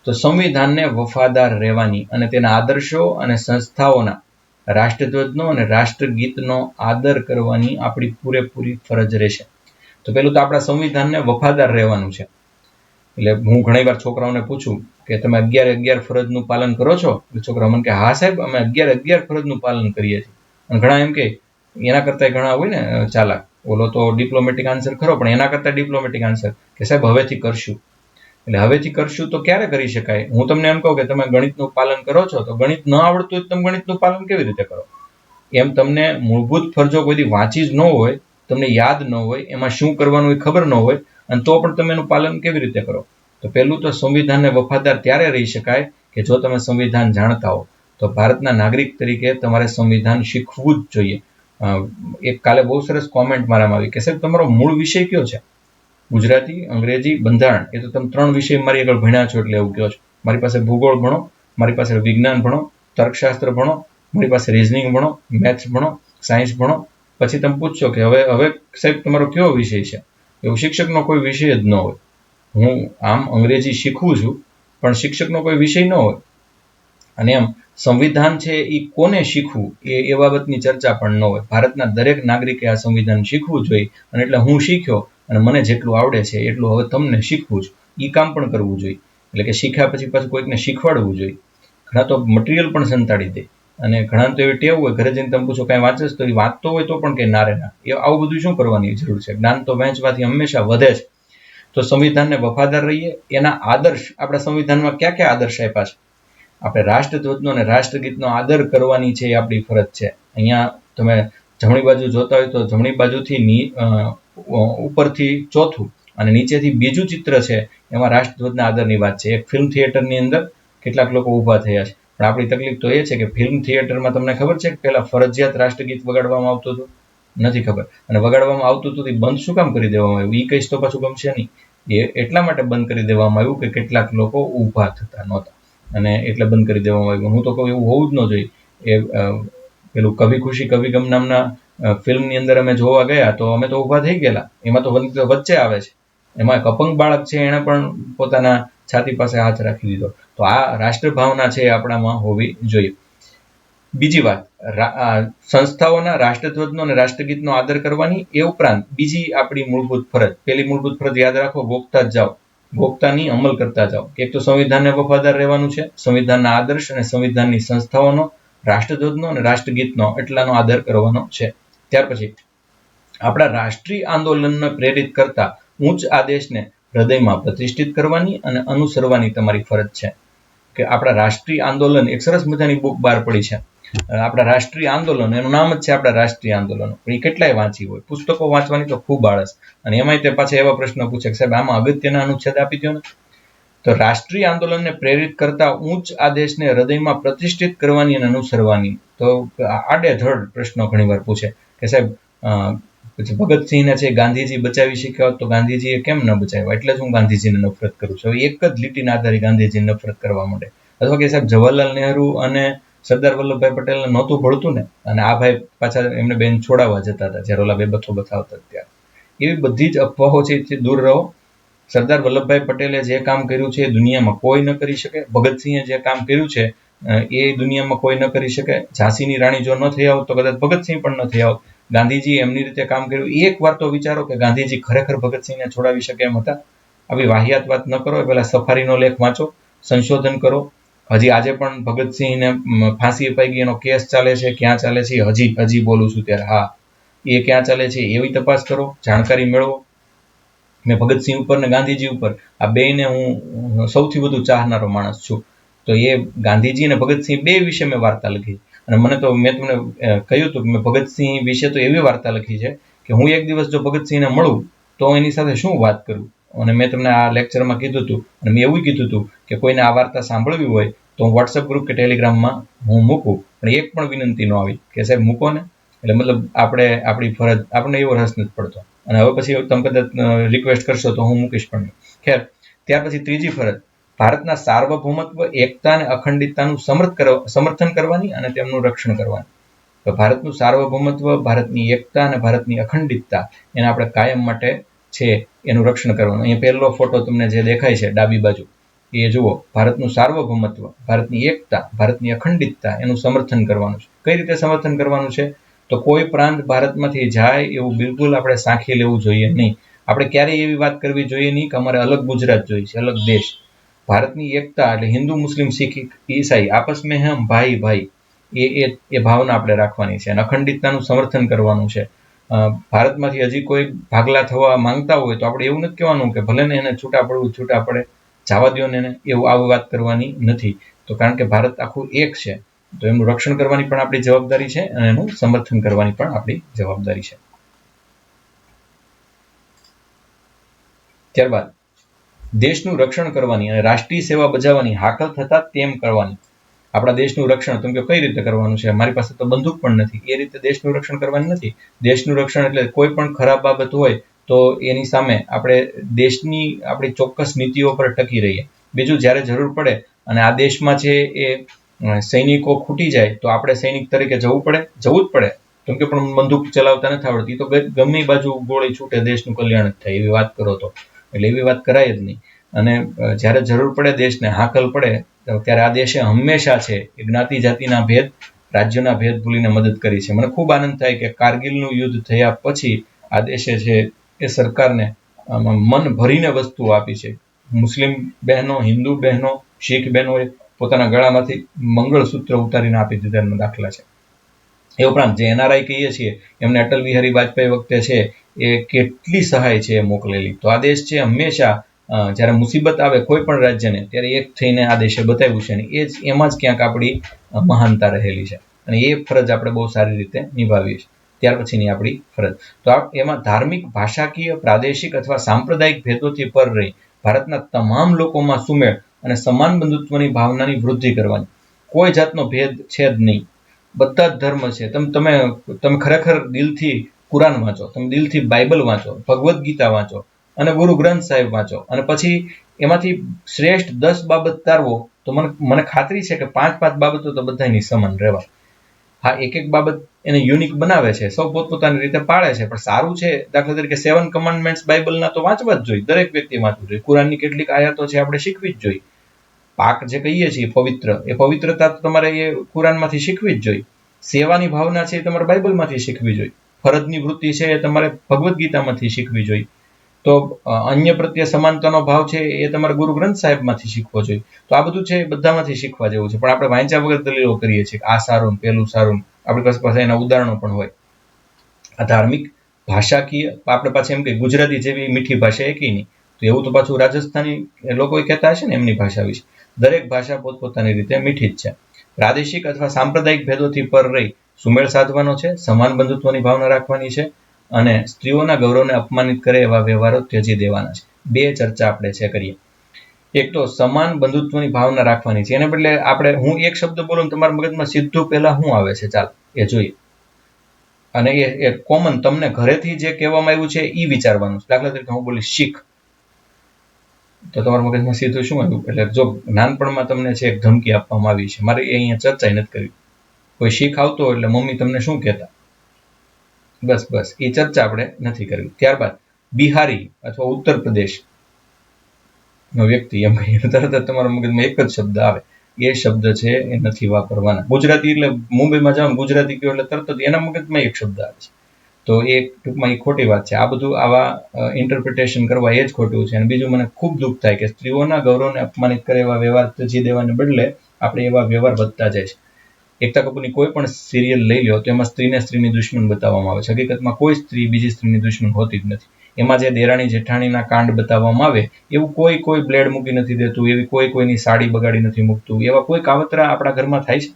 તો સંવિધાનને વફાદાર રહેવાની અને તેના આદર્શો અને સંસ્થાઓના રાષ્ટ્રધ્વજનો અને રાષ્ટ્રગીતનો આદર કરવાની આપણી પૂરેપૂરી ફરજ રહેશે. તો પેલું તો આપણા સંવિધાનને વફાદાર રહેવાનું છે. એટલે હું ઘણીવાર છોકરાઓને પૂછું કે તમે 11 ફરજનું પાલન કરો છો? એટલે છોકરા મને કે હા સાહેબ અમે 11 ફરજનું પાલન કરીએ છીએ. અને ઘણા એમ કે એના કરતા ઘણા હોય ને ચાલાક, ઓલો તો ડિપ્લોમેટિક આન્સર ખરો પણ એના કરતા ડિપ્લોમેટિક આન્સર કે સાહેબ હવેથી કરશું. એટલે હવેથી કરશું તો ક્યારે કરી શકાય? હું તમને એમ કહું કે તમે ગણિતનું પાલન કરો છો તો ગણિત ન આવડતું હોય તમે ગણિતનું પાલન કેવી રીતે કરો? એમ તમને મૂળભૂત ફરજો કોઈ વાંચી જ ન હોય, તમને યાદ ન હોય, એમાં શું કરવાનું એ ખબર ન હોય અને તો પણ તમે એનું પાલન કેવી રીતે કરો? તો પહેલું તો સંવિધાનને વફાદાર ત્યારે રહી શકાય કે જો તમે સંવિધાન જાણતા હો. તો ભારતના નાગરિક તરીકે તમારે સંવિધાન શીખવું જ જોઈએ. એક કાલે બહુ સરસ કોમેન્ટ મારામાં આવી કે સાહેબ તમારો મૂળ વિષય કયો છે? ગુજરાતી, અંગ્રેજી, બંધારણ. એ તો તમે 3 વિષય મારી આગળ ભણ્યા છો એટલે એવું કહો છો. મારી પાસે ભૂગોળ ભણો, મારી પાસે વિજ્ઞાન ભણો, તર્કશાસ્ત્ર ભણો, મારી પાસે રિઝનિંગ ભણો, મેથ્સ ભણો, સાયન્સ ભણો. પછી તમે પૂછશો કે હવે સાહેબ તમારો કયો વિષય છે? એવું શિક્ષકનો કોઈ વિષય જ ન હોય. હું આમ અંગ્રેજી શીખવું છું પણ શિક્ષકનો કોઈ વિષય ન હોય. અને એમ સંવિધાન છે એ કોને શીખવું એ બાબતની ચર્ચા પણ ન હોય. ભારતના દરેક નાગરિકે આ સંવિધાન શીખવું જોઈએ અને એટલે હું શીખ્યો અને મને જેટલું આવડે છે એટલું હવે તમને શીખવું જ. એ કામ પણ કરવું જોઈએ. એટલે કે શીખ્યા પછી પાછું કોઈકને શીખવાડવું જોઈએ. ઘણા તો મટીરિયલ પણ સંતાડી દે અને ઘણા તો એવી ટેવ હોય ઘરે જઈને તમે પૂછો કાંઈ વાંચે તો એ વાંચતો હોય તો પણ કે ના રે ના. એ આવું બધું શું કરવાની જરૂર છે? જ્ઞાન તો વહેંચવાથી હંમેશા વધે છે. તો સંવિધાનને વફાદાર રહીએ. એના આદર્શ આપણા સંવિધાનમાં ક્યાં ક્યાં આદર્શ આપ્યા છે? આપણે રાષ્ટ્રધ્વજનો અને રાષ્ટ્રગીતનો આદર કરવાની છે એ આપણી ફરજ છે. અહીંયા તમે જમણી બાજુ જોતા હોય તો જમણી બાજુથી ઉપરથી ચોથું અને નીચેથી બીજું ચિત્ર છે એમાં રાષ્ટ્રધ્વજના આદરની વાત છે. એક ફિલ્મ થિયેટરની અંદર કેટલાક લોકો ઊભા થયા છે પણ આપણી તકલીફ તો એ છે કે ફિલ્મ થિયેટરમાં તમને ખબર છે કે પહેલા ફરજિયાત રાષ્ટ્રગીત વગાડવામાં આવતું હતું? નથી ખબર. અને વગાડવામાં આવતું હતું એ બંધ શું કામ કરી દેવામાં આવ્યું? એ કહીશ તો પાછું ગમશે નહીં. એ એટલા માટે બંધ કરી દેવામાં આવ્યું કે કેટલાક લોકો ઊભા થતા નહોતા અને એટલે બંધ કરી દેવામાં આવ્યું. હું તો કહું એવું હોવું જ ન જોઈએ. એ પેલું કભી ખુશી કભી ગમ નામના ફિલ્મની અંદર અમે જોવા ગયા તો અમે તો ઊભા થઈ ગયેલા. એમાં તો વચ્ચે આવે છે. એમાં એક અપંગ બાળક છે એણે પણ પોતાના છાતી પાસે હાથ રાખી દીધો. તો આ રાષ્ટ્રભાવના છે આપણામાં હોવી જોઈએ. બીજી વાત, સંસ્થાઓના રાષ્ટ્રધ્વજનો અને રાષ્ટ્રગીતનો આદર કરવાની. એ ઉપરાંત બીજી આપણી મૂળભૂત ફરજ, પહેલી મૂળભૂત ફરજ યાદ રાખો, ગોખતા જ જાઓ. ગોપતાની અમલ કરતા જાઓ. એક તો સંવિધાનને વફાદાર રહેવાનું છે, સંવિધાનના આદર્શ અને સંવિધાનની સંસ્થાઓનો, રાષ્ટ્રધ્વજનો અને રાષ્ટ્રગીતનો એટલાનો આદર કરવાનો છે. ત્યાર પછી આપણા રાષ્ટ્રીય આંદોલનને પ્રેરિત કરતા ઉચ્ચ આદેશને હૃદયમાં પ્રતિષ્ઠિત કરવાની અને અનુસરવાની તમારી ફરજ છે. કે આપણા રાષ્ટ્રીય આંદોલન, એક સરસ મજાની બુક બહાર પડી છે આપણા રાષ્ટ્રીય આંદોલન, એનું નામ જ છે આપણા રાષ્ટ્રીય આંદોલન. પણ એ કેટલાય વાંચી હોય, પુસ્તકો વાંચવાની તો ખૂબ આળસ, અને એમાંય તે પાછા એવા પ્રશ્નો પૂછે કે સાહેબ આમાં અગત્યના અનુચ્છેદ આપી દો ને. તો રાષ્ટ્રીય આંદોલનને પ્રેરિત કરતા ઉચ્ચ આદેશને હૃદયમાં પ્રતિષ્ઠિત કરવાની અને અનુસરવાની. તો આડેધડ પ્રશ્નો ઘણીવાર પૂછે કે સાહેબ પછી ભગતસિંહને છે ગાંધીજી બચાવી શક્યા હોત તો ગાંધીજીએ કેમ ન બચાવ્યા, એટલે જ હું ગાંધીજીને નફરત કરું છું. એક જ લીટીના આધારે ગાંધીજીને નફરત કરવા માંડે. અથવા કે સાહેબ જવાહરલાલ નહેરુ અને સરદાર વલ્લભભાઈ પટેલને નહોતું ભળતું ને, અને આ ભાઈ પાછા એમને બેન છોડાવવા જતા હતા જ્યારે ઓલા બે બથો બતાવતા ત્યારે. એવી બધી જ અફવાઓ છે તે દૂર રહો. સરદાર વલ્લભભાઈ પટેલે જે કામ કર્યું છે એ દુનિયામાં કોઈ ન કરી શકે. ભગતસિંહે જે કામ કર્યું છે એ દુનિયામાં કોઈ ન કરી શકે. ઝાંસીની રાણી જો ન થઈ આવત તો કદાચ ભગતસિંહ પણ ન થઈ આવત. ગાંધીજી એમની રીતે કામ કર્યું. એક વાર તો વિચારો કે ગાંધીજી ખરેખર ભગતસિંહને છોડાવી શકે એમ હતા? આવી વાહિયાત વાત ન કરો. પેલા સફારીનો લેખ વાંચો, સંશોધન કરો. હજી આજે પણ ભગતસિંહને ફાંસી અપાઈ ગઈ, એનો કેસ ચાલે છે, ક્યાં ચાલે છે હજી બોલું છું ત્યારે, હા એ ક્યાં ચાલે છે એવી તપાસ કરો, જાણકારી મેળવો. મેં ભગતસિંહ ઉપર ને ગાંધીજી ઉપર આ બેયને હું સૌથી વધુ ચાહનારો માણસ છું. તો એ ગાંધીજી અને ભગતસિંહ બે વિશે મેં વાર્તા લખી. અને મેં તમને કહ્યું હતું કે મેં ભગતસિંહ વિશે તો એવી વાર્તા લખી છે કે હું એક દિવસ જો ભગતસિંહને મળું તો એની સાથે શું વાત કરું. અને મેં તમને આ લેક્ચરમાં કીધું હતું, અને મેં એવું કીધું હતું કે કોઈને આ વાર્તા સાંભળવી હોય તો હું વોટ્સઅપ ગ્રુપ કે ટેલિગ્રામમાં હું મૂકું, પણ એક પણ વિનંતી ન આવી કે સાહેબ મૂકો ને. એટલે મતલબ આપણી ફરજ, આપણને એવો રસ નથી પડતો. અને હવે પછી તમે કદાચ રિક્વેસ્ટ કરશો તો હું મૂકીશ પણ. ખેર, ત્યાર પછી ત્રીજી ફરજ, ભારતના સાર્વભૌમત્વ, એકતા અને અખંડિતતાનું સમર્થન કરવાની અને તેમનું રક્ષણ કરવાની. તો ભારતનું સાર્વભૌમત્વ, ભારતની એકતા અને ભારતની અખંડિતતા એને આપણે કાયમ માટે છે એનું રક્ષણ કરવાનું. અહીંયા પહેલો ફોટો તમને જે દેખાય છે ડાબી બાજુ, એ જુઓ, ભારતનું સાર્વભૌમત્વ, ભારતની એકતા, ભારતની અખંડિતતા એનું સમર્થન કરવાનું છે. કઈ રીતે સમર્થન કરવાનું છે? તો કોઈ પ્રાંત ભારતમાંથી જાય એવું બિલકુલ આપણે સાંખી લેવું જોઈએ નહીં. આપણે ક્યારેય એવી વાત કરવી જોઈએ નહીં કે અમારે અલગ ગુજરાત જોઈએ છે, અલગ દેશ. ભારતની એકતા એટલે હિન્દુ, મુસ્લિમ, શીખ, ઈસાઈ આપસ મેં હમ ભાઈ ભાઈ, એ ભાવના આપણે રાખવાની છે. અને અખંડિતતાનું સમર્થન કરવાનું છે. ભારતમાંથી હજી કોઈ ભાગલા થવા માંગતા હોય તો આપણે એવું નથી કહેવાનું કે ભલે ને એને છૂટા પડવું છૂટા પડે, જવા દો ને એને, આવી વાત કરવાની નથી. તો કારણ કે ભારત આખું એક છે, તો એનું રક્ષણ કરવાની પણ આપણી જવાબદારી છે અને એનું સમર્થન કરવાની પણ આપણી જવાબદારી છે. ત્યારબાદ દેશનું રક્ષણ કરવાની અને રાષ્ટ્રીય સેવા બજાવવાની હાકલ થતા તેમ કરવાની. આપણા દેશનું રક્ષણ તમે કઈ રીતે કરવાનું છે? મારી પાસે તો બંદૂક પણ નથી. એ રીતે દેશનું રક્ષણ કરવાનું નથી. દેશનું રક્ષણ એટલે કોઈ પણ ખરાબ બાબત હોય તો એની સામે આપણે દેશની આપણી ચોક્કસ નીતિઓ પર ટકી રહીએ. બીજું, જ્યારે જરૂર પડે અને આ દેશમાં છે એ સૈનિકો ખૂટી જાય તો આપણે સૈનિક તરીકે જવું જ પડે. કેમ કે પણ બંદૂક ચલાવતા નથી આવડતી તો ગમે બાજુ ગોળી છૂટે, દેશનું કલ્યાણ જ થાય. એવી વાત કરો તો, એટલે એવી વાત કરાય જ નહીં. અને જ્યારે જરૂર પડે, દેશને હાકલ પડે, ત્યારે આ દેશે હંમેશા છે એ જ્ઞાતિ જાતિના ભેદ, રાજ્યોના ભેદ ભૂલીને મદદ કરી છે. મને ખૂબ આનંદ થાય કે કારગિલનું યુદ્ધ થયા પછી આ દેશે છે એ સરકારને મન ભરીને વસ્તુઓ આપી છે. મુસ્લિમ બહેનો, હિન્દુ બહેનો, શીખ બહેનોએ પોતાના ગળામાંથી મંગળસૂત્ર ઉતારીને આપી દીધાના દાખલા છે. એ ઉપરાંત જે NRI કહીએ છીએ એમને અટલ બિહારી વાજપેયી વખતે છે એ કેટલી સહાય છે એ મોકલેલી. તો આ દેશ છે હંમેશા જ્યારે મુસીબત આવે કોઈ પણ રાજ્યને ત્યારે એક થઈને આ દેશે બતાવ્યું છે. અને એમાં જ ક્યાંક આપણી મહાનતા રહેલી છે. અને એ ફરજ આપણે બહુ સારી રીતે નિભાવીએ છીએ. ત્યાર પછીની આપણી ફરજ, તો એમાં ધાર્મિક, ભાષાકીય, પ્રાદેશિક અથવા સાંપ્રદાયિક ભેદોથી પર રહી ભારતના તમામ લોકોમાં સુમેળ અને સમાન બંધુત્વની ભાવનાની વૃદ્ધિ કરવાની. કોઈ જાતનો ભેદ છે જ નહીં. બધા જ ધર્મ છે. તમે ખરેખર દિલથી કુરાન વાંચો, તમે દિલથી બાઇબલ વાંચો, ભગવદ્ ગીતા વાંચો અને ગુરુ ગ્રંથ સાહેબ વાંચો, અને પછી એમાંથી શ્રેષ્ઠ 10 બાબત તારવો તો મને ખાતરી છે કે 5 બાબતો તો બધાની સમાન રહેવા. હા, એક બાબત એને યુનિક બનાવે છે, સૌ પોતપોતાની રીતે પાળે છે, પણ સારું છે. દાખલા તરીકે 7 કમાન્ડમેન્ટ્સ બાઇબલના તો વાંચવા જ જોઈએ, દરેક વ્યક્તિ વાંચવું જોઈએ. કુરાનની કેટલીક આયાતો છે આપણે શીખવી જ જોઈએ. પાક જે કહીએ છીએ પવિત્ર, એ પવિત્રતા તો તમારે એ કુરાનમાંથી શીખવી જ જોઈએ. સેવાની ભાવના છે એ તમારે બાઇબલમાંથી શીખવી જોઈએ. ફરજની વૃત્તિ છે એ તમારે ભગવદ્ ગીતામાંથી શીખવી જોઈએ. તો અન્ય પ્રત્યે સમાનતાનો ભાવ છે એ તમારે ગુરુ ગ્રંથ સાહેબમાંથી શીખવો જોઈએ. તો આ બધું છે એ બધામાંથી શીખવા જેવું છે, પણ આપણે વાંચ્યા વગર દલીલો કરીએ છીએ કે આ સારું પેલું સારું. આપણી પાસે એના ઉદાહરણો પણ હોય. આ ધાર્મિક ભાષાકીય આપણે પાછું એમ કે ગુજરાતી જેવી મીઠી ભાષા એકેય નહીં, તો એવું તો પાછું રાજસ્થાની લોકો કહેતા હશે ને એમની ભાષા વિશે. દરેક ભાષા પોતપોતાની રીતે મીઠી જ છે. પ્રાદેશિક અથવા સાંપ્રદાયિક ભેદોથી પર રહી સુમેળ સાધવાનો છે, સમાન બંધુત્વની ભાવના રાખવાની છે અને સ્ત્રીઓના ગૌરવને અપમાનિત કરે એવા વ્યવહારો ત્યજી દેવાના છે. બે ચર્ચા આપણે છે કરીએ. એક તો સમાન બંધુત્વની ભાવના રાખવાની છે, એને બદલે આપણે હું એક શબ્દ બોલું તમારા મગજમાં સીધું પહેલા શું આવે છે ચાલ એ જોઈએ. અને એ કોમન તમને ઘરેથી જે કહેવામાં આવ્યું છે એ વિચારવાનું છે. દાખલા તરીકે હું બોલીશ શીખ, તો તમારા મગજમાં સીધું શું આવ્યું? એટલે જો નાનપણમાં તમને છે એક ધમકી આપવામાં આવી છે, મારે એ અહીંયા ચર્ચા નથી કરવી. કોઈ શીખ આવતો એટલે મમ્મી તમને શું કહેતા? બસ એ ચર્ચા આપણે નથી કરવી. ત્યારબાદ બિહારી અથવા ઉત્તર પ્રદેશ નો વ્યક્તિ એમ તરત જ તમારા મગજમાં એક જ શબ્દ આવે, એ શબ્દ છે એ નથી વાપરવાના. ગુજરાતી એટલે મુંબઈમાં જાઓ ગુજરાતી કહો એટલે તરત જ એના મગજમાં એક શબ્દ આવે છે, તો એ ટૂંકમાં એ ખોટી વાત છે. આ બધું આવા ઇન્ટરપ્રિટેશન કરવા એ જ ખોટું છે. અને બીજું મને ખૂબ દુઃખ થાય કે સ્ત્રીઓના ગૌરવને અપમાનિત કરે એવા વ્યવહાર ત્યજી દેવાને બદલે આપણે એવા વ્યવહાર વધતા જાય છે. એકતા કપૂરની કોઈ પણ સિરિયલ લઈ લો તો એમાં સ્ત્રીની દુશ્મન બતાવવામાં આવે છે. હકીકતમાં કોઈ સ્ત્રી બીજી સ્ત્રીની દુશ્મન હોતી જ નથી. એમાં જે દેરાણી જેઠાણીના કાંડ બતાવવામાં આવે એવું કોઈ બ્લેડ મૂકી નથી દેતું, એવી કોઈની સાડી બગાડી નથી મૂકતું, એવા કોઈ કાવતરા આપણા ઘરમાં થાય છે.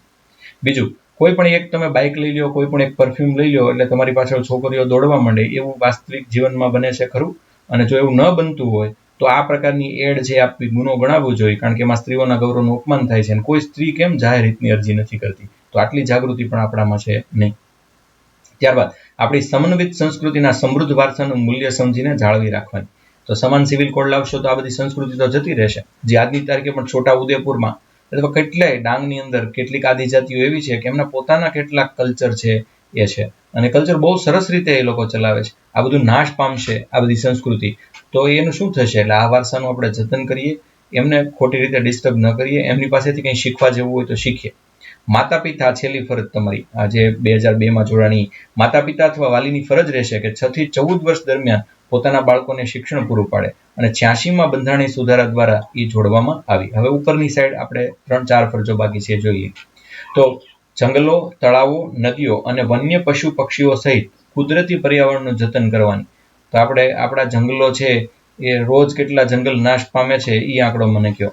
બીજું, કોઈ પણ એક તમે બાઇક લઈ લો, કોઈ પણ એક પરફ્યુમ લઈ લો એટલે તમારી પાછળ છોકરીઓ દોડવા માંડે, એવું વાસ્તવિક જીવનમાં બને છે ખરું? અને જો એવું ન બનતું હોય તો આ પ્રકારની એડ જે આપવી ગુનો ગણાવવું જોઈએ, કારણ કે એમાં સ્ત્રીઓના ગૌરવનું અપમાન થાય છે. અને કોઈ સ્ત્રી કેમ જાહેર હિતની અરજી નથી કરતી? તો આટલી જાગૃતિ પણ આપણામાં છે નહીં. ત્યારબાદ આપણી સમન્વિત સંસ્કૃતિના સમૃદ્ધ વારસાનું મૂલ્ય સમજીને જાળવી રાખવાની. તો સમાન સિવિલ કોડ લાવશો તો આ બધી સંસ્કૃતિ તો જતી રહેશે. જે આજની તારીખે પણ છોટા ઉદેપુરમાં અથવા કેટલાય ડાંગની અંદર કેટલીક આદિજાતિઓ એવી છે કે એમના પોતાના કેટલાક કલ્ચર છે એ છે, અને કલ્ચર બહુ સરસ રીતે એ લોકો ચલાવે છે. આ બધું નાશ પામશે, આ બધી સંસ્કૃતિ, તો એનું શું થશે? એટલે આ વારસાનું આપણે જતન કરીએ, એમને ખોટી રીતે ડિસ્ટર્બ ન કરીએ, એમની પાસેથી કંઈ શીખવા જેવું હોય તો શીખીએ. માતા પિતા છેલ્લી ફરજ તમારી, આ જે 2002માં જોડાણી માતા પિતા અથવા વાલીની ફરજ રહેશે કે 6 થી 14 વર્ષ દરમિયાન પોતાના બાળકોને શિક્ષણ પૂરું પાડે. અને 86માં બંધારણીય સુધારા દ્વારા એ જોડવામાં આવી. હવે ઉપરની સાઈડ આપણે 3-4 ફરજો બાકી છે જોઈએ. તો જંગલો, તળાવો, નદીઓ અને વન્ય પશુ પક્ષીઓ સહિત કુદરતી પર્યાવરણનું જતન કરવાની. તો આપણે આપણા જંગલો છે એ રોજ કેટલા જંગલ નાશ પામે છે એ આંકડો મને કહો.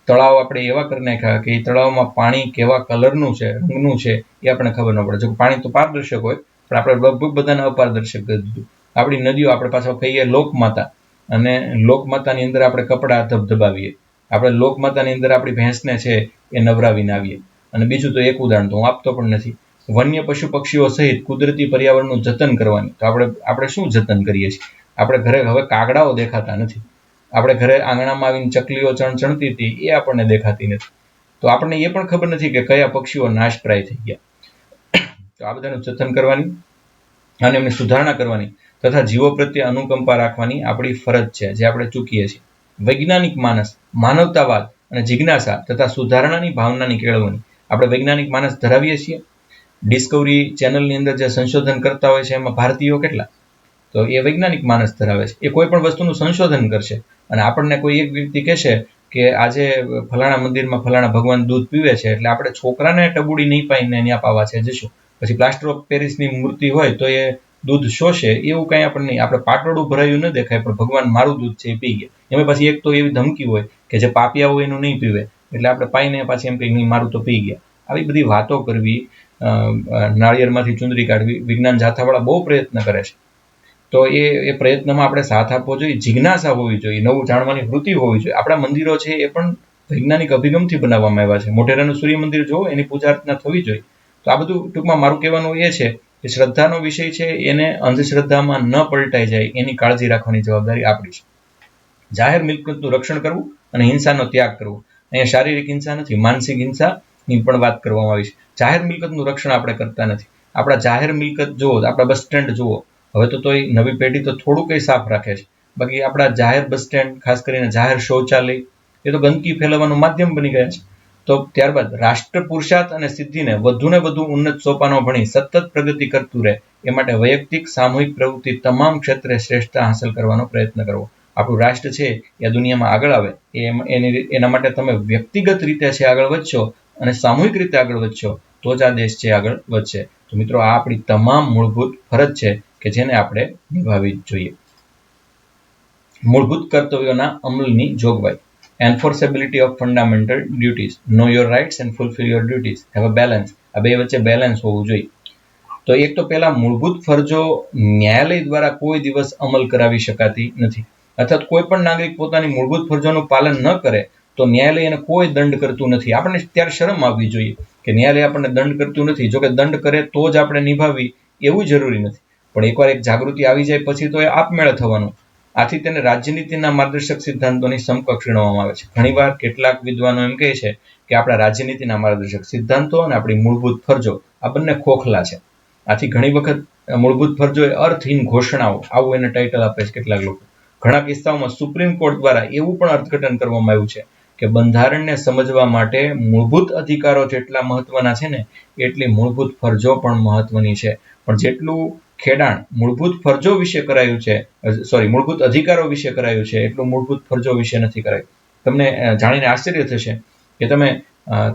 તળાવ આપણે એવા કરી નાખ્યા કે એ તળાવમાં પાણી કેવા કલરનું છે, રંગનું છે એ આપણે ખબર ન પડે. જો પાણી તો પારદર્શક હોય, પણ આપણે લગભગ બધાને અપારદર્શક કરી દીધું. આપણી નદીઓ આપણે પાછા કહીએ લોકમાતા, અને લોકમાતાની અંદર આપણે કપડાં ધબધબાવીએ. આપણે લોકમાતાની અંદર આપણી ભેંસને છે એ નવરાવીને આવીએ. અને બીજું તો એક ઉદાહરણ તો હું આપતો પણ નથી. વન્ય પશુ પક્ષીઓ સહિત કુદરતી પર્યાવરણનું જતન કરવાની. તો આપણે શું જતન કરીએ છીએ? આપણે ઘરે હવે કાગડાઓ દેખાતા નથી. આપણે ઘરે આંગણામાં આવીને ચકલીઓ ચણચણતી હતી એ આપણને દેખાતી નથી. તો આપણને એ પણ ખબર નથી કે કયા પક્ષીઓ નાશપ્રાય થઈ ગયા. તો આ બધાનું જતન કરવાની અને એમની સુધારણા કરવાની તથા જીવો પ્રત્યે અનુકંપા રાખવાની આપણી ફરજ છે, જે આપણે ચૂકીએ છીએ. વૈજ્ઞાનિક માનસ, માનવતાવાદ અને જિજ્ઞાસા તથા સુધારણાની ભાવનાની કેળવણી. આપણે વૈજ્ઞાનિક માનસ ધરાવીએ છીએ. ડિસ્કવરી ચેનલની અંદર જે સંશોધન કરતા હોય છે એમાં ભારતીયો કેટલા? તો એ વૈજ્ઞાનિક માનસ ધરાવે છે. એ કોઈ પણ વસ્તુનું સંશોધન કરશે અને આપણને કોઈ એક વ્યક્તિ કહેશે કે આજે ફલાણા મંદિરમાં ફલાણા ભગવાન દૂધ પીવે છે એટલે આપણે છોકરાને ટબુડી નહીં પાઈને ત્યાં પાવા છે જશું. પછી પ્લાસ્ટર ઓફ પેરિસની મૂર્તિ હોય તો એ દૂધ શોષે એવું કંઈ આપણને નહીં. આપણે પાટોડું ભરાયું ન દેખાય પણ ભગવાન મારું દૂધ છે એ પી ગયા. એમાં પછી એક તો એવી ધમકી હોય કે જે પાપિયા હોય એનું નહીં પીવે, એટલે આપણે પાઈને પાછી એમ કંઈ નહીં મારું તો પી ગયા. આવી બધી વાતો કરવી, નાળિયેરમાંથી ચુંદડી કાઢવી, વિજ્ઞાન જાથાવાળા બહુ પ્રયત્ન કરે છે. તો એ પ્રયત્નમાં આપણે સાથ આપવો જોઈએ. જિજ્ઞાસા હોવી જોઈએ, નવું જાણવાની વૃત્તિ હોવી જોઈએ. આપણા મંદિરો છે એ પણ વૈજ્ઞાનિક અભિગમથી બનાવવામાં આવ્યા છે. મોઢેરાનું સૂર્ય મંદિર જુઓ, એની પૂજા અર્ચના થવી જોઈએ. તો આ બધું ટૂંકમાં મારું કહેવાનું એ છે કે શ્રદ્ધાનો વિષય છે એને અંધશ્રદ્ધામાં ન પલટાઈ જાય એની કાળજી રાખવાની જવાબદારી આપણી છે. જાહેર મિલકતનું રક્ષણ કરવું અને હિંસાનો ત્યાગ કરવો. અહીંયા શારીરિક હિંસા નથી, માનસિક હિંસાની પણ વાત કરવામાં આવી છે. જાહેર મિલકતનું રક્ષણ આપણે કરતા નથી. આપણા જાહેર મિલકત જુઓ, આપણા બસ સ્ટેન્ડ જુઓ, હવે તો એ નવી પેઢી તો થોડું કંઈ સાફ રાખે છે. બાકી આપણા જાહેર બસ સ્ટેન્ડ, ખાસ કરીને જાહેર શૌચાલય, એ તો ગંદકી ફેલાવવાનું માધ્યમ બની ગયા છે. તો ત્યારબાદ રાષ્ટ્ર પુરુષાર્થ અને સિદ્ધિને વધુને વધુ ઉન્નત સોપાનો ભણી સતત પ્રગતિ કરતું રહે એ માટે વૈયક્તિક સામૂહિક પ્રવૃત્તિ તમામ ક્ષેત્રે શ્રેષ્ઠતા હાંસલ કરવાનો પ્રયત્ન કરવો. આપણું રાષ્ટ્ર છે એ દુનિયામાં આગળ આવે એના માટે તમે વ્યક્તિગત રીતે છે આગળ વધશો અને સામૂહિક રીતે આગળ વધશો તો જ આ દેશ છે આગળ વધશે. તો મિત્રો આ આપણી તમામ મૂળભૂત ફરજ છે કે જેને આપણે નિભાવવી જોઈએ. મૂળભૂત કર્તવ્યોના અમલની જોગવાઈ. Enforceability of fundamental duties. Know your rights and fulfill your duties. Have a balance. આ બે વચ્ચે બેલેન્સ હોવું જોઈએ. તો એક તો પહેલા મૂળભૂત ફરજો ન્યાયાલય દ્વારા કોઈ દિવસ અમલ કરાવી શકાતી નથી. અર્થાત કોઈ પણ નાગરિક પોતાની મૂળભૂત ફરજોનું પાલન ન કરે તો ન્યાયાલય એને કોઈ દંડ કરતું નથી. આપણને ત્યારે શરમ આવવી જોઈએ કે ન્યાયાલય આપણને દંડ કરતું નથી. જો કે દંડ કરે તો જ આપણે નિભાવવી એવું જરૂરી નથી. પણ એકવાર એક જાગૃતિ આવી જાય પછી તો એ આપમેળે થવાનું. આથી તેને રાજ્યનીતિના માર્ગદર્શક સિદ્ધાંતોની સમકક્ષ ગણવામાં આવે છે. ઘણીવાર કેટલાક વિદ્વાનો એમ કહે છે કે આપણા રાજ્યનીતિના માર્ગદર્શક સિદ્ધાંતો અને આપણી મૂળભૂત ફરજો આ બંને ખોખલા છે. આથી ઘણી વખત મૂળભૂત ફરજો એ અર્થહીન ઘોષણાઓ આવું એને ટાઇટલ આપે છે કેટલાક લોકો. ઘણા કિસ્સાઓમાં સુપ્રીમ કોર્ટ દ્વારા એવું પણ અર્થઘટન કરવામાં આવ્યું છે કે બંધારણને સમજવા માટે મૂળભૂત અધિકારો જેટલા મહત્વના છે ને એટલી મૂળભૂત ફરજો પણ મહત્વની છે. પણ જેટલું ખેડાણ મૂળભૂત ફરજો વિશે કરાયું છે, મૂળભૂત અધિકારો વિશે કરાયું છે એટલું મૂળભૂત ફરજો વિશે નથી કરાયું. તમને જાણીને આશ્ચર્ય થશે કે તમે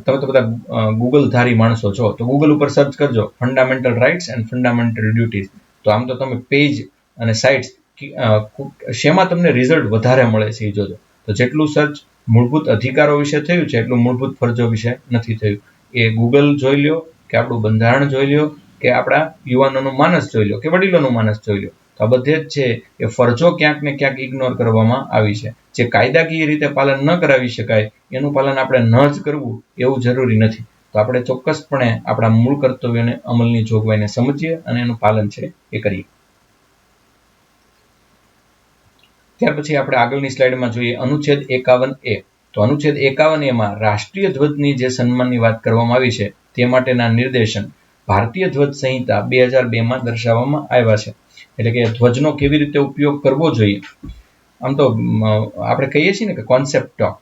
તો બધા ગૂગલ ધારી માણસો છો તો ગૂગલ ઉપર સર્ચ કરજો fundamental rights and fundamental duties. તો આમ તો તમે પેજ અને સાઇટ્સ શેમાં તમને રિઝલ્ટ વધારે મળે છે એ જોજો. તો જેટલું સર્ચ મૂળભૂત અધિકારો વિશે થયું છે એટલું મૂળભૂત ફરજો વિશે નથી થયું. એ ગૂગલ જોઈ લ્યો કે આપણું બંધારણ જોઈ લ્યો કે આપણા યુવાનોનું માનસ જોઈ લો કે વડીલોનું માનસ જોઈ લો. તો આ બધે જ છે એ ફરજો ક્યાંક ને ક્યાંક ઇગ્નોર કરવામાં આવી છે. જે કાયદાકીય રીતે પાલન ન કરાવી શકાય એનું પાલન આપણે ન જ કરવું એવું જરૂરી નથી. તો આપણે ચોક્કસપણે આપણા મૂળ કર્તવ્યોને અમલની જોગવાઈને સમજીએ અને એનું પાલન છે એ કરીએ. ત્યાર પછી આપણે આગળની સ્લાઇડમાં જોઈએ અનુચ્છેદ 51A. તો અનુચ્છેદ 51A રાષ્ટ્રીય ધ્વજની જે સન્માનની વાત કરવામાં આવી છે તે માટેના નિર્દેશન ભારતીય ધ્વજ સંહિતા 2002 દર્શાવવામાં આવ્યા છે. એટલે કે ધ્વજનો કેવી રીતે ઉપયોગ કરવો જોઈએ. આમ તો આપણે કહીએ છીએ ને કે કોન્સેપ્ટ ટોક.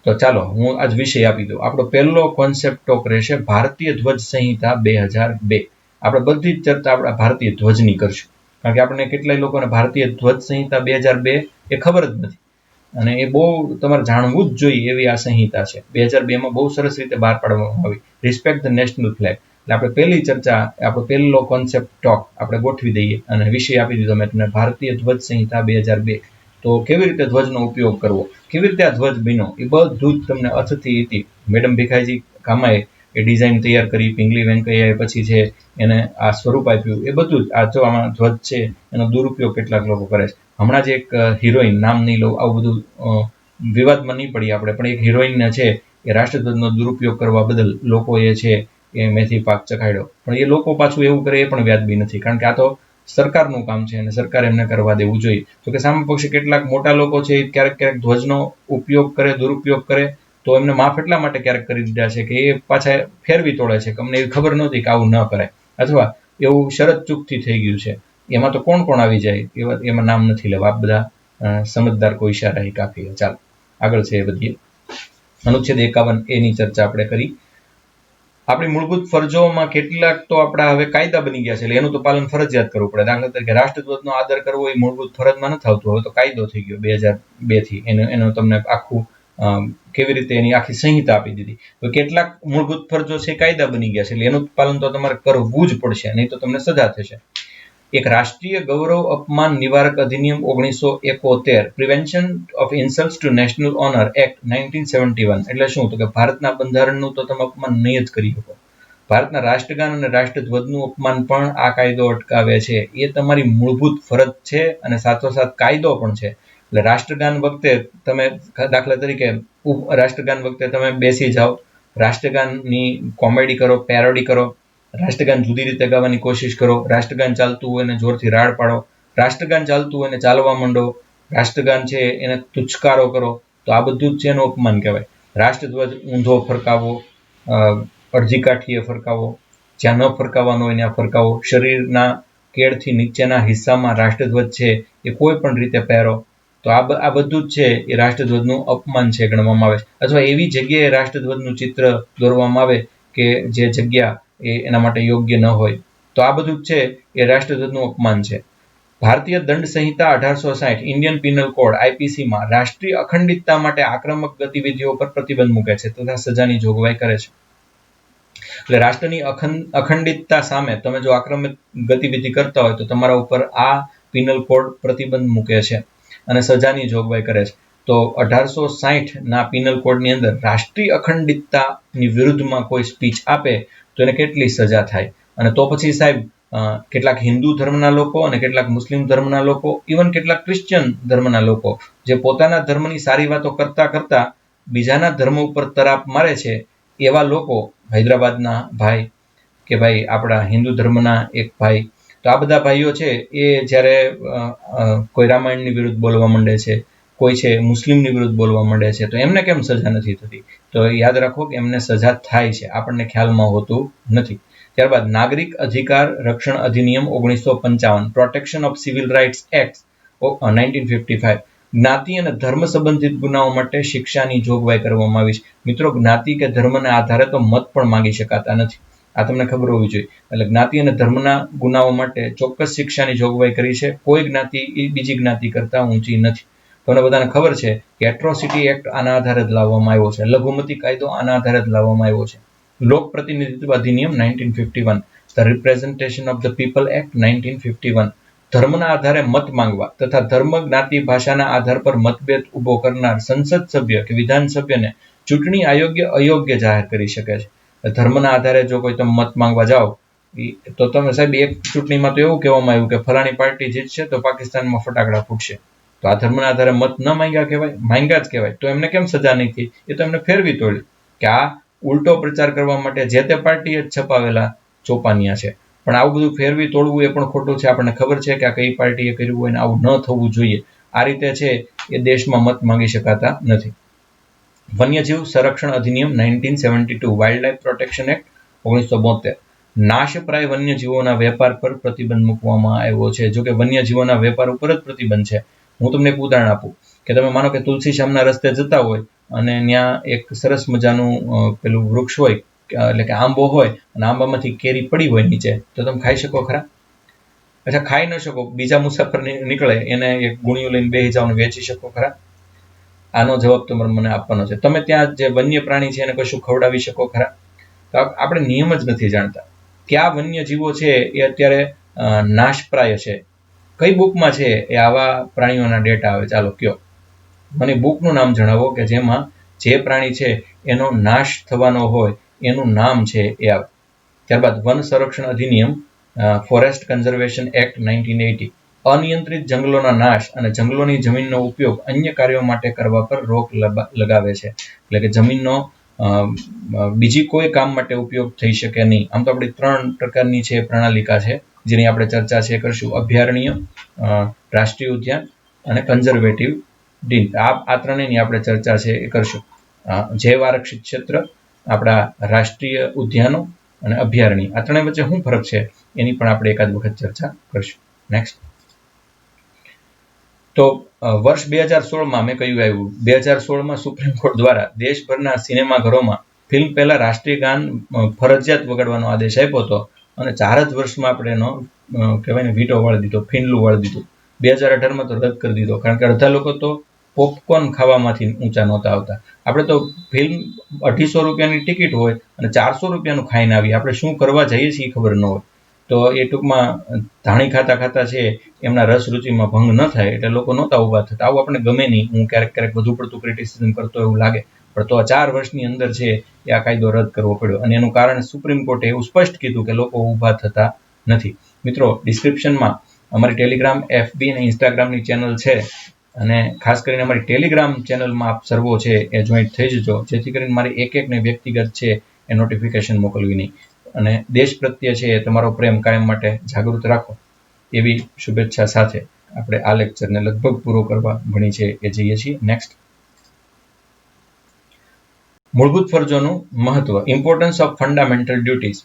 તો ચાલો હું આજ વિષય આપી દઉં. આપણો પહેલો કોન્સેપ્ટ ટોક રહેશે ભારતીય ધ્વજ સંહિતા 2002. આપણે બધી જ ચર્ચા આપણા ભારતીય ધ્વજની કરશું. કારણ કે આપણને કેટલાય લોકોને ભારતીય ધ્વજ સંહિતા 2002 એ ખબર જ નથી. અને એ બહુ તમારે જાણવું જ જોઈએ એવી આ સંહિતા છે. 2002 બહુ સરસ રીતે બહાર પાડવામાં આવી. Respect the national flag. એટલે આપણે પહેલી ચર્ચા, આપણો પહેલો કોન્સેપ્ટ ટોક આપણે ગોઠવી દઈએ અને વિષય આપી દીધો મેં તમને ભારતીય ધ્વજ સંહિતા 2002. તો કેવી રીતે ધ્વજનો ઉપયોગ કરવો, કેવી રીતે આ ધ્વજ બન્યો એ બધું જ તમને અથથી ઇતિ મેડમ ભીખાઈજી કામાએ એ ડિઝાઇન તૈયાર કરી, પિંગલી વેંકૈયાએ પછી છે એને આ સ્વરૂપ આપ્યું. એ બધું જ આ જો આમાં ધ્વજ છે એનો દુરુપયોગ કેટલાક લોકો કરે છે. હમણાં જ એક હિરોઈન, નામ નહીં લઉં, આવું બધું વિવાદમાં નહીં પડીએ આપણે, પણ એક હિરોઈનને છે એ રાષ્ટ્રધ્વજનો દુરુપયોગ કરવા બદલ લોકોએ છે એ મેથી પાક ચખાડ્યો. પણ એ લોકો પાછું એવું કરે એ પણ વ્યાજબી નથી. કારણ કે આ તો સરકારનું કામ છે અને સરકારે એમને કરવા દેવું જોઈએ. તો કે સામે પક્ષે કેટલાક મોટા લોકો છે ક્યારેક ક્યારેક ધ્વજનો ઉપયોગ કરે, દુરુપયોગ કરે તો એમને માફ એટલા માટે ક્યારેક કરી દીધા છે કે એ પાછા ફેરવી તોડે છે કે અમને એવી ખબર નહોતી કે આવું ન કરાય, અથવા એવું શરત ચૂકથી થઈ ગયું છે. એમાં તો કોણ કોણ આવી જાય એમાં નામ નથી લેવા. આ બધા સમજદાર કોઈ ઇશારા કાફી. ચાલો આગળ છે એ બધી અનુચ્છેદ 51A ની ચર્ચા આપણે કરી. આપણી મૂળભૂત ફરજોમાં કેટલાક તો આપણા હવે કાયદા બની ગયા છે એટલે એનું તો પાલન ફરજિયાત કરવું પડે. દાખલા તરીકે રાષ્ટ્રધ્વજનો આદર કરવો એ મૂળભૂત ફરજમાં નથી આવતું, હવે તો કાયદો થઈ ગયો 2002 થી. એનો તમને આખું કેવી રીતે એની આખી સંહિતા આપી દીધી. તો કેટલાક મૂળભૂત ફરજો છે કાયદા બની ગયા છે એટલે એનું પાલન તો તમારે કરવું જ પડશે, નહીં તો તમને સજા થશે. એક રાષ્ટ્રીય ગૌરવ અપમાન નિવારક અધિનિયમ 1971 prevention of insults to national honour act 1971 એટલે શું? તો કે ભારતના બંધારણનું તો તમે અપમાન નહીં જ કરી શકો. ભારતના રાષ્ટ્રગાન અને રાષ્ટ્રધ્વજનું અપમાન પણ આ કાયદો અટકાવે છે. એ તમારી મૂળભૂત ફરજ છે અને સાથોસાથ કાયદો પણ છે. એટલે રાષ્ટ્રગાન વખતે તમે દાખલા તરીકે રાષ્ટ્રગાન વખતે તમે બેસી જાઓ, રાષ્ટ્રગાનની કોમેડી કરો, પેરોડી કરો, રાષ્ટ્રગાન જુદી રીતે ગાવાની કોશિશ કરો, રાષ્ટ્રગાન ચાલતું હોય એને જોરથી રાડ પાડો, રાષ્ટ્રગાન ચાલતું હોય એને ચાલવા માંડો, રાષ્ટ્રગાન છે એને તુચકારો કરો, તો આ બધું જ છે એનું અપમાન કહેવાય. રાષ્ટ્રધ્વજ ઊંધો ફરકાવો, અડધી કાઠીએ ફરકાવો, જ્યાં ન ફરકાવવાનો હોય ત્યાં ફરકાવો, શરીરના કેળથી નીચેના હિસ્સામાં રાષ્ટ્રધ્વજ છે એ કોઈ પણ રીતે પહેરો, તો આ બધું જ છે એ રાષ્ટ્રધ્વજનું અપમાન છે ગણવામાં આવે છે. અથવા એવી જગ્યાએ રાષ્ટ્રધ્વજનું ચિત્ર દોરવામાં આવે કે જે જગ્યા એ એના માટે યોગ્ય ન હોય, તો આ બધું છે એ રાષ્ટ્રધ્વજનું અપમાન છે. ભારતીય દંડ સંહિતા 1860 ઇન્ડિયન પિનલ કોડ આઈપીસીમાં રાષ્ટ્રીય અખંડિતતા માટે આક્રમક ગતિવિધિઓ પર પ્રતિબંધ મૂકે છે તથા સજાની જોગવાઈ કરે છે. એટલે રાષ્ટ્રની અખંડિતતા સામે તમે જો આક્રમક ગતિવિધિ કરતા હોય તો તમારા ઉપર આ પિનલ કોડ પ્રતિબંધ મૂકે છે અને સજાની જોગવાઈ કરે છે. તો 1860 પિનલ કોડની અંદર રાષ્ટ્રીય અખંડિતતાની વિરુદ્ધમાં કોઈ સ્પીચ આપે તો એને કેટલી સજા થાય. અને તો પછી સાહેબ કેટલાક હિન્દુ ધર્મના લોકો અને કેટલાક મુસ્લિમ ધર્મના લોકો, ઇવન કેટલાક ક્રિશ્ચિયન ધર્મના લોકો જે પોતાના ધર્મની સારી વાતો કરતા કરતા બીજાના ધર્મ ઉપર તરાપ મારે છે, એવા લોકો, હૈદરાબાદના ભાઈ કે ભાઈ આપણા હિન્દુ ધર્મના એક ભાઈ, તો આ બધા ભાઈઓ છે એ જ્યારે કોઈ રામાયણની વિરુદ્ધ બોલવા માંડે છે, કોઈ છે મુસ્લિમની વિરુદ્ધ બોલવા માંડે છે, તો એમને કેમ સજા નથી થતી? તો યાદ રાખો કે એમને સજા થાય છે, આપણને ખ્યાલમાં હોતું નથી. ત્યારબાદ નાગરિક અધિકાર રક્ષણ અધિનિયમ 1955, protection of civil rights act 1955, જ્ઞાતિ અને ધર્મ સંબંધિત ગુનાઓ માટે શિક્ષાની જોગવાઈ કરવામાં આવી છે. મિત્રો, જ્ઞાતિ કે ધર્મના આધારે તો મત પણ માંગી શકાતા નથી, આ તમને ખબર હોવી જોઈએ. એટલે જ્ઞાતિ અને ધર્મના ગુનાઓ માટે ચોક્કસ શિક્ષાની જોગવાઈ કરી છે. કોઈ જ્ઞાતિ બીજી જ્ઞાતિ કરતા ઊંચી નથી. તમને બધાને ખબર છે કે એટ્રોસિટી એક્ટ આના આધારે જ લાવવામાં આવ્યો છે, લઘુમતી કાયદો આના આધારે જ લાવવામાં આવ્યો છે. લોક પ્રતિનિધિત્વ અધિનિયમ 1951, the representation of the people act 1951, ધર્મના આધારે મત માંગવા તથા ધર્મ, જ્ઞાતિ, ભાષાના આધાર પર મતભેદ ઉભો કરનાર સંસદ સભ્ય કે વિધાન સભ્યને ચૂંટણી અયોગ્ય જાહેર કરી શકે છે. ધર્મના આધારે જો કોઈ તમે મત માંગવા જાઓ તો તમે સાહેબ એક ચૂંટણીમાં તો એવું કહેવામાં આવ્યું કે ફલાણી પાર્ટી જીતશે તો પાકિસ્તાનમાં ફટાકડા ફૂટશે. તો આ ધર્મના આધારે મત ન માંગ્યા કહેવાય? માંગ્યા જ કહેવાય. તો એમને કેમ સજા નહીં થઈ? એ તો એમને ફેરવી તોડી કે આ ઉલટો પ્રચાર કરવા માટે જે તે પાર્ટીએ જ છપાવેલા ચોપાનિયા છે. પણ આવું બધું ફેરવી તોડવું એ પણ ખોટું છે. આપણને ખબર છે કે આ કઈ પાર્ટીએ કર્યું હોય ને આવું ન થવું જોઈએ. આ રીતે છે એ દેશમાં મત માંગી શકાતા નથી. વન્યજીવ સંરક્ષણ અધિનિયમ 1972, વાઇલ્ડ લાઇફ પ્રોટેક્શન એક્ટ 1972, નાશપ્રાય વન્યજીવોના વેપાર પર પ્રતિબંધ મૂકવામાં આવ્યો છે. જો કે વન્યજીવોના વેપાર ઉપર જ પ્રતિબંધ છે. હું તમને એક ઉદાહરણ આપું કે તમે માનો કે તુલસી શ્યામના રસ્તે જતા હોય અને ત્યાં એક સરસ મજાનું પેલું વૃક્ષ હોય, એટલે કે આંબો હોય, અને આંબામાંથી કેરી પડી હોય નીચે, તો તમે ખાઈ શકો ખરા? અચ્છા, ખાઈ ન શકો, બીજા મુસાફર નીકળે એને એક ગુણિયું લઈને બેસી જાઓ અને વેચી શકો ખરા? આનો જવાબ તમારે મને આપવાનો છે. તમે ત્યાં જે વન્ય પ્રાણી છે એને કશું ખવડાવી શકો ખરા? તો આપણે નિયમ જ નથી જાણતા. કયા વન્યજીવો છે એ અત્યારે નાશપ્રાય છે? કઈ બુકમાં છે એ આવા પ્રાણીઓના ડેટા આવે? ચાલો કયો, મને બુકનું નામ જણાવો કે જેમાં જે પ્રાણી છે એનો નાશ થવાનો હોય એનું નામ છે એ આવે. ત્યારબાદ વન સંરક્ષણ અધિનિયમ, ફોરેસ્ટ કન્ઝર્વેશન એક્ટ 1980, અનિયંત્રિત જંગલોના નાશ અને જંગલોની જમીનનો ઉપયોગ અન્ય કાર્યો માટે કરવા પર રોક લગાવે છે. એટલે કે જમીનનો બીજી કોઈ કામ માટે ઉપયોગ થઈ શકે નહીં. આમ તો આપણી 3 પ્રકારની છે પ્રણાલિકા છે જેની આપણે ચર્ચા છે કરશું: અભયારણ્ય, રાષ્ટ્રીય ઉદ્યાન અને કન્ઝર્વેટિવ ડીન. આ ત્રણેયની આપણે ચર્ચા છે એ કરશું. જૈવ આરક્ષિત ક્ષેત્ર, આપણા રાષ્ટ્રીય ઉદ્યાનો અને અભયારણ્ય, આ ત્રણેય વચ્ચે શું ફરક છે એની પણ આપણે એકાદ વખત ચર્ચા કરશું. નેક્સ્ટ. તો વર્ષ 2016માં મેં કહ્યું આવ્યું, 2016માં સુપ્રીમ કોર્ટ દ્વારા દેશભરના સિનેમાઘરોમાં ફિલ્મ પહેલા રાષ્ટ્રીય ગાન ફરજિયાત વગાડવાનો આદેશ આપ્યો હતો અને 4 જ વર્ષમાં આપણે એનો કહેવાય ને વીટો વાળી દીધો, ફીંડલું વાળી દીધું. 2018માં તો રદ કરી દીધો, કારણ કે અડધા લોકો તો પોપકોર્ન ખાવામાંથી ઊંચા નહોતા આવતા. આપણે તો ફિલ્મ 250 રૂપિયાની ટિકિટ હોય અને 400 રૂપિયાનું ખાઈને આવીએ. આપણે શું કરવા જઈએ છીએ એ ખબર ન હોય. તો એ ટૂંકમાં ધાણી ખાતા ખાતા છે એમના રસ રુચિમાં ભંગ ન થાય એટલે લોકો નહોતા ઊભા થતા. આવું આપણે ગમે નહીં. હું ક્યારેક વધુ પડતું ક્રિટિસિઝમ કરતો એવું લાગે, પણ તો આ 4 વર્ષની અંદર છે એ આ કાયદો રદ કરવો પડ્યો. અને એનું કારણ સુપ્રીમ કોર્ટે એવું સ્પષ્ટ કીધું કે લોકો ઊભા થતા નથી. મિત્રો, ડિસ્ક્રિપ્શનમાં અમારી ટેલિગ્રામ, એફબી અને ઇન્સ્ટાગ્રામની ચેનલ છે, અને ખાસ કરીને અમારી ટેલિગ્રામ ચેનલમાં આપ સર્વો છે એ જોઈન્ટ થઈ જજો, જેથી કરીને મારી એકને વ્યક્તિગત છે એ નોટિફિકેશન મોકલવી નહીં. અને દેશ પ્રત્યે છે એ તમારો પ્રેમ કાયમ માટે જાગૃત રાખો એવી શુભેચ્છા સાથે આપણે આ લેક્ચરને લગભગ પૂરો કરવા ભણી છે એ જઈએ છીએ. નેક્સ્ટ. મૂળભૂત ફરજોનું મહત્વ, ઇમ્પોર્ટન્સ ઓફ ફંડામેન્ટલ ડ્યુટીઝ.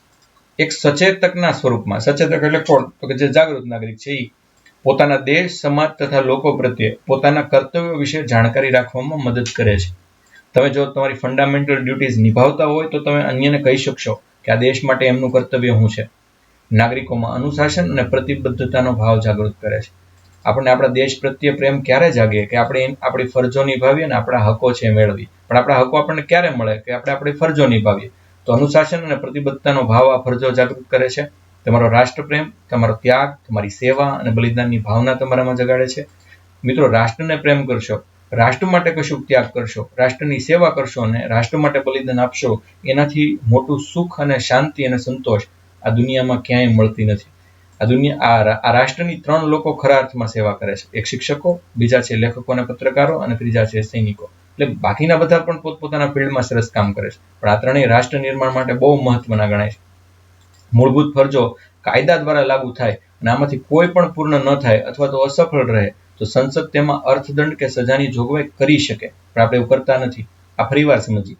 એક સચેતકના સ્વરૂપમાં, સચેતક એટલે કોણ? તો કે જે જાગૃત નાગરિક છે એ પોતાના દેશ, સમાજ તથા લોકો પ્રત્યે પોતાના કર્તવ્યો વિશે જાણકારી રાખવામાં મદદ કરે છે. તમે જો તમારી ફંડામેન્ટલ ડ્યુટીઝ નિભાવતા હોય તો તમે અન્યને કહી શકશો કે આ દેશ માટે એમનું કર્તવ્ય શું છે. નાગરિકોમાં અનુશાસન અને પ્રતિબદ્ધતાનો ભાવ જાગૃત કરે છે. આપણને આપણા દેશ પ્રત્યે પ્રેમ ક્યારે જાગે કે આપણે આપણી ફરજો નિભાવીએ અને આપણા હકો છે મેળવીએ. પણ આપણા હકો આપણને ક્યારે મળે કે આપણે આપણી ફરજો નિભાવીએ. તો અનુશાસન અને પ્રતિબદ્ધતાનો ભાવ આ ફરજો જાગૃત કરે છે. તમારો રાષ્ટ્રપ્રેમ, તમારો ત્યાગ, તમારી સેવા અને બલિદાનની ભાવના તમારામાં જગાડે છે. મિત્રો, રાષ્ટ્રને પ્રેમ કરશો, રાષ્ટ્ર માટે કશું ત્યાગ કરશો, રાષ્ટ્રની સેવા કરશો અને રાષ્ટ્ર માટે બલિદાન આપશો, એનાથી મોટું સુખ અને શાંતિ અને સંતોષ આ દુનિયામાં ક્યાંય મળતી નથી. આ રાષ્ટ્રની 3 લોકો ખરા અર્થમાં સેવા કરે છે. એક શિક્ષકો, બીજા છે લેખકો અને પત્રકારો અને ત્રીજા છે સૈનિકો. એટલે બાકીના બધા પણ પોતપોતાના ફિલ્ડમાં સરસ કામ કરે છે, પણ આ ત્રણેય રાષ્ટ્ર નિર્માણ માટે બહુ મહત્વના ગણાય છે. મૂળભૂત ફરજો કાયદા દ્વારા લાગુ થાય અને આમાંથી કોઈ પણ પૂર્ણ ન થાય અથવા તો અસફળ રહે તો સંસદ તેમાં અર્થદંડ કે સજાની જોગવાઈ કરી શકે, પણ આપણે એવું કરતા નથી. આ ફરીવાર સમજીએ.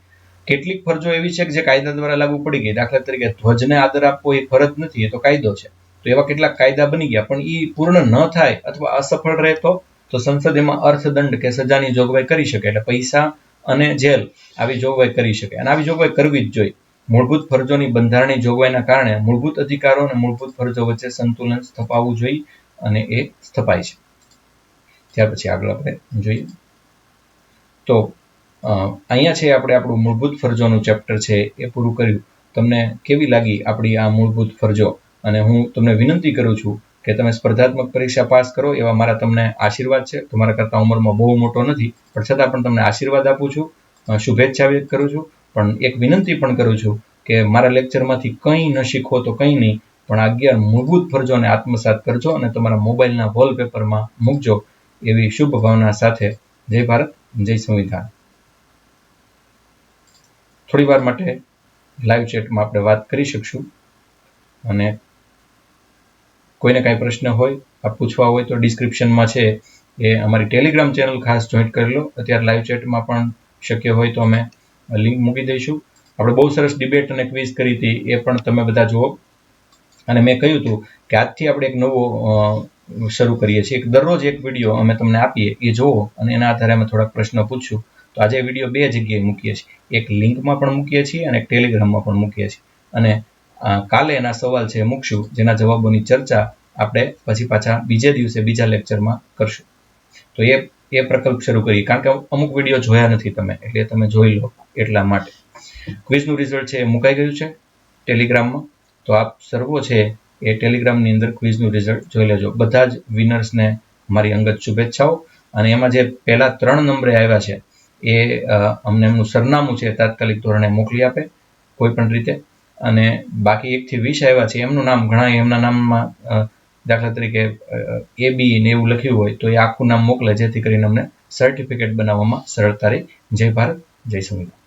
કેટલીક ફરજો એવી છે કે જે કાયદા દ્વારા લાગુ પડી ગઈ. દાખલા તરીકે ધ્વજને આદર આપવો એ ફરજ નથી, એ તો કાયદો છે. તો એવા કેટલાક કાયદા બની ગયા, પણ એ પૂર્ણ ન થાય અથવા અસફળ રહે તો સંસદ એમાં અર્થદંડ કે સજાની જોગવાઈ કરી શકે, એટલે પૈસા અને જેલ આવી જોગવાઈ કરી શકે. અને આવી જોગવાઈ કરવી જ જોઈએ. મૂળભૂત ફરજોની બંધારણીય જોગવાઈના કારણે મૂળભૂત અધિકારો અને મૂળભૂત ફરજો વચ્ચે સંતુલન સ્થપાવવું જોઈએ અને એ સ્થપાય છે. ત્યાર પછી આગળ આપણે જોઈએ તો અહીંયા છે આપણે આપણું મૂળભૂત ફરજોનું ચેપ્ટર છે એ પૂરું કર્યું. તમને કેવી લાગી આપણી આ મૂળભૂત ફરજો? અને હું તમને વિનંતી કરું છું કે તમે સ્પર્ધાત્મક પરીક્ષા પાસ કરો એવા મારા તમને આશીર્વાદ છે. તમારા કરતાં ઉંમરમાં બહુ મોટો નથી, પણ છતાં પણ તમને આશીર્વાદ આપું છું, શુભેચ્છા વ્યક્ત કરું છું. પણ એક વિનંતી પણ કરું છું કે મારા લેક્ચરમાંથી કંઈ ન શીખો તો કંઈ નહીં, પણ 11 મૂળભૂત ફરજોને આત્મસાત કરજો અને તમારા મોબાઈલના વોલપેપરમાં મૂકજો. એવી શુભ ભાવના સાથે જય ભારત, જય સંવિધાન. થોડી વાર માટે લાઈવ ચેટમાં આપણે વાત કરી શકશું, અને કોઈને કાંઈ પ્રશ્ન હોય આ પૂછવા હોય તો ડિસ્ક્રિપ્શનમાં છે એ અમારી ટેલિગ્રામ ચેનલ ખાસ જોઈન્ટ કરી લો. અત્યારે લાઈવ ચેટમાં પણ શક્ય હોય તો અમે લિંક મૂકી દઈશું. આપણે બહુ સરસ ડિબેટ અને ક્વિઝ કરી હતી, એ પણ તમે બધા જુઓ. અને મેં કહ્યું હતું કે આજથી આપણે એક નવો શરૂ કરીએ છીએ. દરરોજ એક વિડીયો અમે તમને આપીએ, એ જુઓ અને એના આધારે અમે થોડાક પ્રશ્ન પૂછશું. તો આજે વિડીયો 2 જગ્યાએ મૂકીએ છીએ. એક લિંકમાં પણ મૂકીએ છીએ અને એક ટેલિગ્રામમાં પણ મૂકીએ છીએ. અને કાલે એના સવાલ છે મૂકશું, જેના જવાબોની ચર્ચા આપણે પછી પાછા બીજે દિવસે બીજા લેક્ચરમાં કરશું. તો એ પ્રકલ્પ શરૂ કરીએ, કારણ કે અમુક વિડીયો જોયા નથી તમે, એટલે તમે જોઈ લો એટલા માટે. ક્વિઝનું રિઝલ્ટ છે એ મુકાઈ ગયું છે ટેલિગ્રામમાં. તો આપ સર્વો છે એ ટેલિગ્રામની અંદર ક્વિઝનું રિઝલ્ટ જોઈ લેજો. બધા જ વિનર્સને મારી અંગત શુભેચ્છાઓ. અને એમાં જે પહેલા 3 નંબરે આવ્યા છે એ અમને એમનું સરનામું છે તાત્કાલિક ધોરણે મોકલી આપે કોઈ પણ રીતે. અને બાકી 1 થી 20 આવ્યા છે એમનું નામ, ઘણા એમના નામમાં દાખલા તરીકે AB ને એવું લખ્યું હોય તો એ આખું નામ મોકલે, જેથી કરીને અમને સર્ટિફિકેટ બનાવવામાં સરળતા રહે. જય ભારત, જય સંવિધાન.